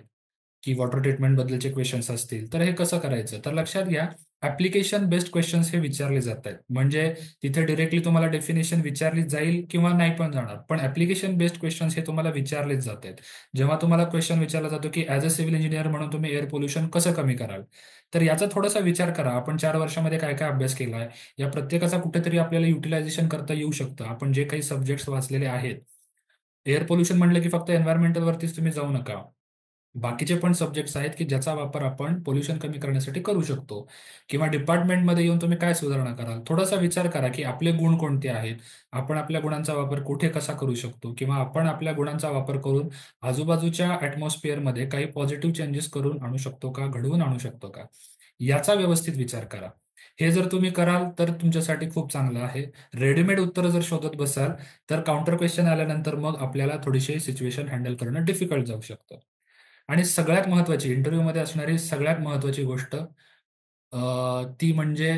S1: की वॉटर ट्रीटमेंट बद्दलचे क्वेशन्स असतील, तर हे कसं करायचं? तर लक्षात घ्या, ॲप्लिकेशन बेस्ड क्वेशन्स हे विचारले जात आहेत. म्हणजे तिथे डायरेक्टली तुम्हाला डेफिनिशन विचारली जाईल किंवा नाही पण जाणार. पण ॲप्लिकेशन बेस्ड क्वेशन्स हे तुम्हाला विचारलेच जात आहेत. जेव्हा तुम्हाला क्वेशन विचारला जातो, की ॲज अ सिव्हिल इंजिनिअर म्हणून तुम्ही एअर पोल्युशन कसं कमी कराल? तर याचा थोडासा विचार करा. आपण 4 वर्षामध्ये काय-काय अभ्यास केलाय? या प्रत्येकाचा कुठेतरी आपल्याला युटिलायझेशन करता येऊ शकतं. आपण जे काही सब्जेक्ट्स वाचलेले आहेत. एअर पोल्युशन म्हटलं की फक्त एन्व्हायर्नमेंटलवरतीच तुम्ही जाऊ नका. बाकीचे पण सब्जेक्ट्स आहेत, की ज्याचा वापर आपण पोल्युशन कमी करण्यासाठी करू शकतो किंवा डिपार्टमेंटमध्ये येऊन तुम्ही काय सुधारणा कराल? थोडासा विचार करा, की आपले गुण कोणते आहेत? आपण आपल्या गुणांचा वापर कुठे कसा करू शकतो? किंवा आपण आपल्या गुणांचा वापर करून आजूबाजूच्या ॲटमॉस्फिअरमध्ये काही पॉझिटिव्ह चेंजेस करून आणू शकतो का? घडवून आणू शकतो का? याचा व्यवस्थित विचार करा. हे जर तुम्ही कराल, तर तुमच्यासाठी खूप चांगलं आहे. रेडीमेड उत्तरं जर शोधत बसाल, तर काउंटर क्वेशन आल्यानंतर मग आपल्याला थोडीशी सिच्युएशन हँडल करणं डिफिकल्ट जाऊ शकतं. आणि सगळ्यात महत्त्वाची इंटरव्ह्यूमध्ये असणारी सगळ्यात महत्त्वाची गोष्ट ती म्हणजे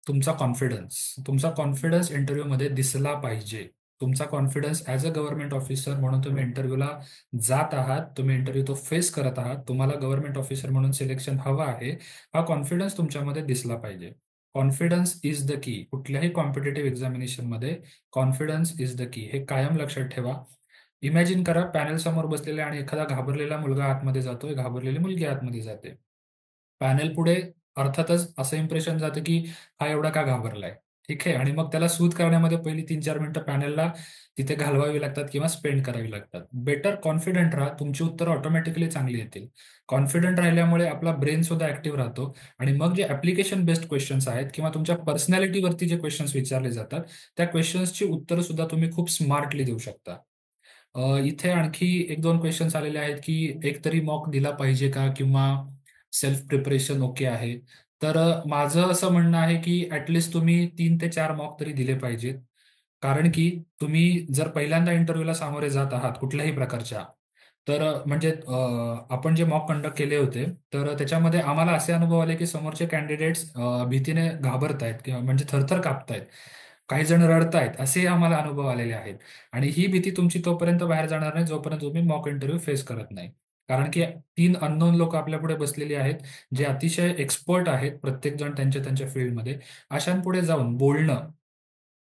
S1: तुमचा कॉन्फिडन्स. तुमचा कॉन्फिडन्स इंटरव्ह्यूमध्ये दिसला पाहिजे. तुमचा confidence as a government officer म्हणून तुम्ही इंटरव्ह्यूला जात आहात. तुम्ही इंटरव्ह्यू तो फेस करत आहात. तुम्हाला गव्हर्नमेंट ऑफिसर म्हणून सिलेक्शन हवं आहे. हा कॉन्फिडन्स तुमच्यामध्ये दिसला पाहिजे. Confidence is the key. कुठल्याही कॉम्पिटेटिव्ह एक्झामिनेशनमध्ये कॉन्फिडन्स इज द की, हे कायम लक्षात ठेवा. इमॅजिन करा, पॅनल समोर बसलेला आणि एखादा घाबरलेला मुलगा आतमध्ये जातोय, घाबरलेली मुलगी आतमध्ये जाते. पॅनल पुढे अर्थातच असं इम्प्रेशन जातं की हा एवढा का घाबरलाय, ठीक आहे. आणि मग त्याला सूद करण्यामध्ये पहिली 3-4 मिनिटं पॅनलला तिथे घालवावी लागतात किंवा स्पेंड करावी लागतात. बेटर कॉन्फिडंट राहा, तुमची उत्तरं ऑटोमॅटिकली चांगली येतील. कॉन्फिडंट राहिल्यामुळे आपला ब्रेन सुद्धा ऍक्टिव्ह राहतो आणि मग जे ऍप्लिकेशन बेस्ड क्वेश्चन्स आहेत किंवा तुमच्या पर्सनॅलिटीवरती जे क्वेश्चन्स विचारले जातात, त्या क्वेश्चन्सची उत्तरं सुद्धा तुम्ही खूप स्मार्टली देऊ शकता. इथे आणखी 1-2 क्वेश्चन्स आलेले आहेत की एकतरी मॉक दिला पाहिजे का किंवा सेल्फ प्रिपरेशन ओके आहे. तर माझं असं म्हणणं आहे की ऍटलिस्ट तुम्ही 3 ते 4 मॉक तरी दिले पाहिजेत. कारण की तुम्ही जर पहिल्यांदा इंटरव्ह्यूला सामोरे जात आहात कुठल्याही प्रकारच्या, तर म्हणजे आपण जे मॉक कंडक्ट केले होते, तर त्याच्यामध्ये आम्हाला असे अनुभव आले की समोरचे कॅन्डिडेट्स भीतीने घाबरतायत किंवा म्हणजे थरथर कापतायत. काही जण रडतायत, असे आम्हाला अनुभव आलेले आहेत. आणि ही भीती तुमची तोपर्यंत बाहेर जाणार नाही जोपर्यंत तुम्ही मॉक इंटरव्ह्यू फेस करत नाही. कारण की 3 अननोन लोक आपल्या पुढे बसलेली आहेत, जे अतिशय एक्सपर्ट आहेत, प्रत्येक जण त्यांच्या त्यांच्या फील्डमध्ये. अशांपुढे जाऊन बोलणं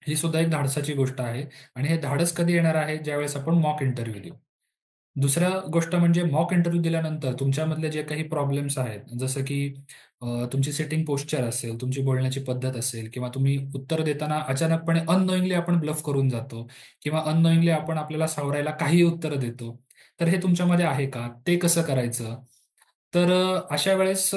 S1: ही सुद्धा एक धाडसाची गोष्ट आहे आणि हे धाडस कधी येणार आहे, ज्यावेळेस आपण मॉक इंटरव्ह्यू देऊ. दुसरा गोष्ट म्हणजे मॉक इंटरव्ह्यू दिल्यानंतर तुमच्यामधले जे काही प्रॉब्लेम्स आहेत, जसं की तुमची सिटिंग पोश्चर असेल, तुमची बोलण्याची पद्धत असेल किंवा तुम्ही उत्तर देताना अचानकपणे अननोइंगली आपण ब्लफ करून जातो किंवा अननोइंगली आपण आपल्याला सावरायला काहीही उत्तरं देतो. तर हे तुमच्यामध्ये आहे का? ते कसं करायचं? तर अशा वेळेस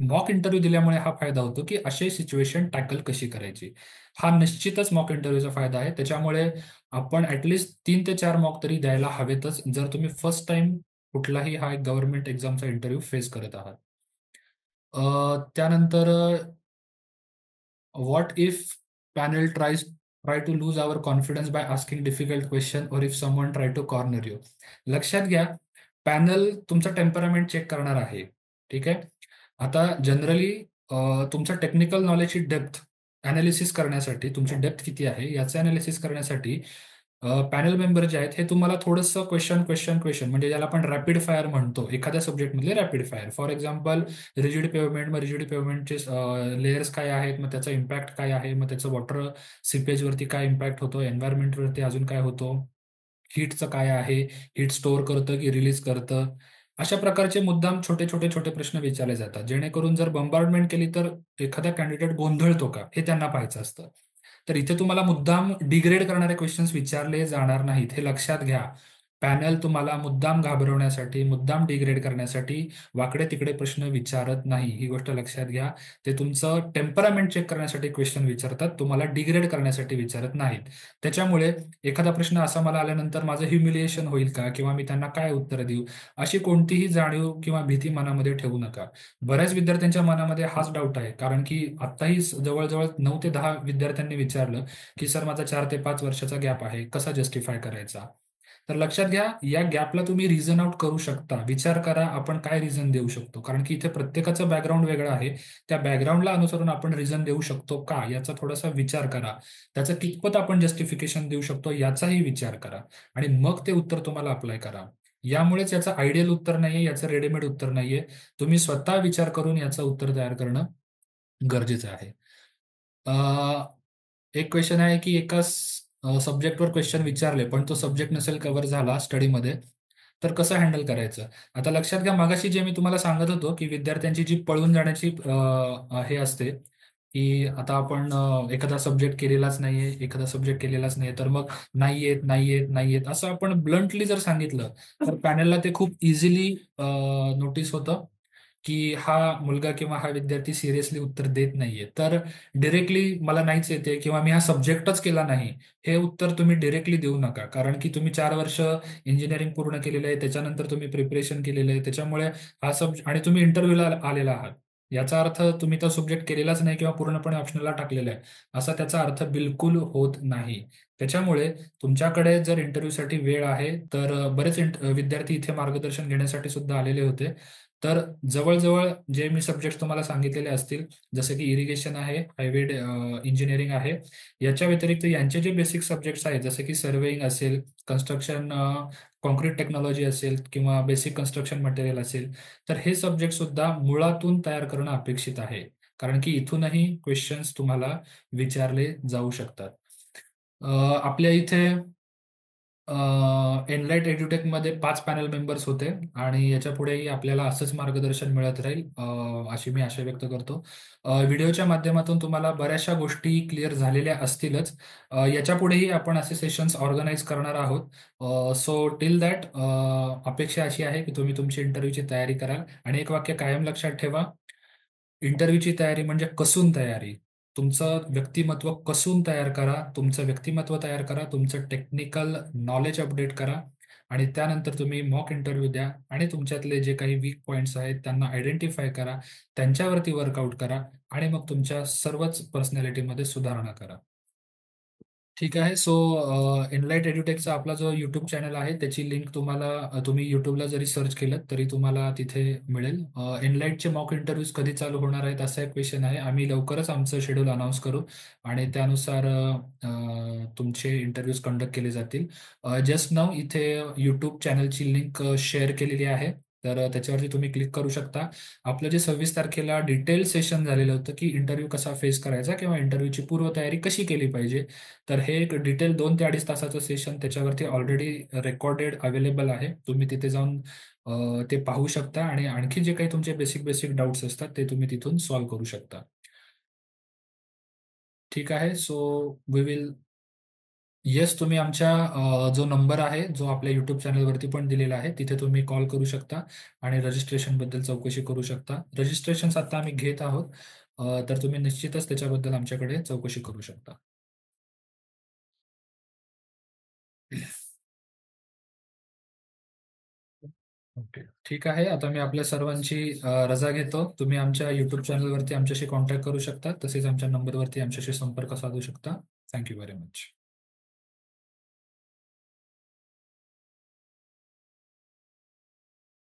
S1: मॉक इंटरव्ह्यू दिल्यामुळे हा फायदा होतो, की अशी सिच्युएशन टॅकल कशी करायची. हा निश्चितच मॉक इंटरव्ह्यूचा फायदा आहे. त्याच्यामुळे आपण ॲटलीस्ट 3 ते 4 मॉक तरी द्यायला हवेतच, जर तुम्ही फर्स्ट टाईम कुठलाही हा एक गव्हर्नमेंट एक्झामचा इंटरव्ह्यू फेस करत आहात. त्यानंतर what if panel try to lose our confidence by asking difficult question और if someone try to corner you. लक्षात घ्या, पॅनल तुमचं टेम्परामेंट चेक करणार आहे. ठीक आहे. आता जनरली तुमचं टेक्निकल नॉलेजची डेप्थ अनालिसिस करण्यासाठी, तुमची डेप्थ किती आहे याचं अनालिसिस करण्यासाठी पॅनल मेंबर जे आहेत हे तुम्हाला थोडंसं क्वेश्चन क्वेश्चन क्वेश्चन म्हणजे ज्याला आपण रॅपिड फायर म्हणतो, एखाद्या सब्जेक्टमधले rapid fire. For example rigid pavement, मग रिजिड पेवमेंटचे लेयर्स काय आहेत, मग त्याचा इम्पॅक्ट काय आहे, मग त्याचं वॉटर सिपेजवरती काय इम्पॅक्ट होतो, एन्व्हायरमेंटवरती अजून काय होतो, हीटचं काय आहे, हीट स्टोअर करतं की रिलीज करतं. अशा प्रकारचे मुद्दाम छोटे छोटे छोटे प्रश्न विचारले जातात, जेणेकरून जर बंबार्डमेंट केली तर एखादा कॅन्डिडेट गोंधळतो का हे त्यांना पाहायचं असतं. तर इथे तुम्हाला मुद्दाम डिग्रेड करणारे क्वेश्चन्स विचारले जाणार नाहीत, हे लक्षात घ्या. पॅनल तुम्हाला मुद्दाम घाबरवण्यासाठी, मुद्दाम डिग्रेड करण्यासाठी वाकडे तिकडे प्रश्न विचारत नाही, ही गोष्ट लक्षात घ्या. ते तुमचं टेम्परामेंट चेक करण्यासाठी क्वेश्चन विचारतात, तुम्हाला डिग्रेड करण्यासाठी विचारत नाहीत. त्याच्यामुळे एखादा प्रश्न असा मला आल्यानंतर माझं ह्युमिलिएशन होईल का किंवा मी त्यांना काय उत्तर देऊ, अशी कोणतीही जाणीव किंवा भीती मनामध्ये ठेवू नका. बऱ्याच विद्यार्थ्यांच्या मनामध्ये हाच डाऊट आहे, कारण की आत्ताही जवळजवळ 9 ते 10 विद्यार्थ्यांनी विचारलं की सर माझा 4 ते 5 वर्षाचा गॅप आहे, कसा जस्टिफाय करायचा. तर लक्षात घ्या, या गॅपला तुम्ही रिझन आउट करू शकता. विचार करा आपण काय रिझन देऊ शकतो, कारण की इथे प्रत्येकाचं बॅकग्राऊंड वेगळं आहे. त्या बॅकग्राऊंडला अनुसरून आपण रिझन देऊ शकतो का, याचा थोडासा विचार करा. त्याचं कितपत आपण जस्टिफिकेशन देऊ शकतो याचाही विचार करा आणि मग ते उत्तर तुम्हाला अप्लाय करा. यामुळेच याचं आयडियल उत्तर नाहीये, याचं रेडीमेड उत्तर नाहीये. तुम्ही स्वतः विचार करून याचं उत्तर तयार करणं गरजेचं आहे. एक क्वेश्चन आहे की एका सब्जेक्टवर क्वेश्चन विचारले पण तो सब्जेक्ट नसेल कव्हर झाला स्टडीमध्ये, तर कसं हँडल करायचं. आता लक्षात घ्या, मागाशी जे मी तुम्हाला सांगत होतो की विद्यार्थ्यांची जी पळून जाण्याची हे असते की आता आपण एखादा सब्जेक्ट केलेलाच नाहीये, एखादा सब्जेक्ट केलेलाच नाहीये, तर मग नाही येत नाही येत नाही येत असं आपण ब्लंटली जर सांगितलं तर पॅनलला ते खूप इझिली नोटीस होतं की हा मुलगा किंवा हा विद्यार्थी सिरियसली उत्तर देत नाहीये. तर डिरेक्टली मला नाहीच येते किंवा मी हा सब्जेक्टच केला नाही, हे उत्तर तुम्ही डिरेक्टली देऊ नका. कारण की तुम्ही 4 वर्ष इंजिनिअरिंग पूर्ण केलेलं आहे, त्याच्यानंतर तुम्ही प्रिपरेशन केलेलं आहे, त्याच्यामुळे हा सब्जेक्ट आणि तुम्ही इंटरव्ह्यूला आलेला आहात. याचा अर्थ तुम्ही तो सब्जेक्ट केलेलाच नाही किंवा पूर्णपणे ऑप्शनलला टाकलेला आहे, असा त्याचा अर्थ बिलकुल होत नाही. त्याच्यामुळे तुमच्याकडे जर इंटरव्ह्यूसाठी वेळ आहे, तर बरेच विद्यार्थी इथे मार्गदर्शन घेण्यासाठी सुद्धा आलेले होते. तर जवळ-जवळ जे मी सब्जेक्ट तुम्हाला सांगितलेले असतील, जसं की इरिगेशन आहे, हायवे इंजिनिअरिंग आहे. याच्या व्यतिरिक्त यांचे जे बेसिक सब्जेक्ट्स आहेत, जसं की सर्वेइंग असेल, कन्स्ट्रक्शन काँक्रीट टेक्नॉलॉजी असेल किंवा बेसिक कन्स्ट्रक्शन मटेरियल असेल, तर हे सब्जेक्ट सुद्धा मुळातून तयार करणं अपेक्षित आहे. कारण की इथूनही क्वेश्चन्स तुम्हाला विचारले जाऊ शकतात. आपल्या इथे एनलाइट एड्युटेकमध्ये 5 पॅनल मेंबर्स होते आणि याच्यापुढेही आपल्याला असंच मार्गदर्शन मिळत राहील, अशी मी आशा व्यक्त करतो. व्हिडिओच्या माध्यमातून तुम्हाला बऱ्याचशा गोष्टी क्लिअर झालेल्या असतीलच. याच्यापुढेही आपण असे सेशन्स ऑर्गनाईज करणार आहोत. सो टिल दॅट अपेक्षा अशी आहे की तुम्ही तुमची इंटरव्ह्यूची तयारी कराल आणि एक वाक्य कायम लक्षात ठेवा, इंटरव्ह्यूची तयारी म्हणजे कसून तयारी. तुमचं व्यक्तिमत्व कसून तयार करा, तुमचं व्यक्तिमत्व तयार करा, तुमचं टेक्निकल नॉलेज अपडेट करा आणि त्यानंतर तुम्ही मॉक इंटरव्ह्यू द्या आणि तुमच्यातले जे काही वीक पॉइंट्स आहेत त्यांना आयडेंटिफाय करा, त्यांच्यावरती वर्कआउट करा आणि मग तुमच्या सर्वच पर्सनॅलिटीमध्ये सुधारणा करा. ठीक आहे. सो एनलाइट एड्युटेकचा आपला जो यूट्यूब चॅनल आहे त्याची लिंक तुम्हाला तुम्ही यूट्यूबला जरी सर्च केलं तरी तुम्हाला तिथे मिळेल. एनलाइटचे मॉक इंटरव्ह्यूज कधी चालू होणार आहेत असा एक क्वेश्चन आहे. आम्ही लवकरच आमचं शेड्यूल अनाऊन्स करू आणि त्यानुसार तुमचे इंटरव्ह्यूज कंडक्ट केले जातील. जस्ट नाव इथे यूट्यूब चॅनलची लिंक शेअर केलेली आहे, तर त्याच्यावरती तुम्ही क्लिक करू शकता. आपलं जे 26 तारखेला डिटेल सेशन झालेलं होतं की इंटरव्ह्यू कसा फेस करायचा किंवा इंटरव्ह्यूची पूर्वतयारी कशी केली पाहिजे, तर हे एक डिटेल 2 ते 2.5 तासाचं सेशन त्याच्यावरती ऑलरेडी रेकॉर्डेड अवेलेबल आहे. तुम्ही तिथे जाऊन ते पाहू शकता आणि आणखी जे काही तुमचे बेसिक बेसिक डाऊट्स असतात ते तुम्ही तिथून सॉल्व्ह करू शकता. ठीक आहे. सो वी विल येस, तुम्ही आमच्या जो नंबर आहे, जो आपल्या YouTube चॅनलवरती पण दिलेला आहे, तिथे तुम्ही कॉल करू शकता आणि रजिस्ट्रेशनबद्दल चौकशी करू शकता. रजिस्ट्रेशन्स आता आम्ही घेत आहोत, तर तुम्ही निश्चितच त्याच्याबद्दल आमच्याकडे चौकशी करू शकता. ओके. ठीक आहे. आता मी आपल्या सर्वांची रजा घेतो. तुम्ही आमच्या YouTube चॅनलवरती आमच्याशी कॉन्टॅक्ट करू शकता. तसेच आमच्या नंबरवरती आमच्याशी संपर्क साधू शकता. Thank you very much.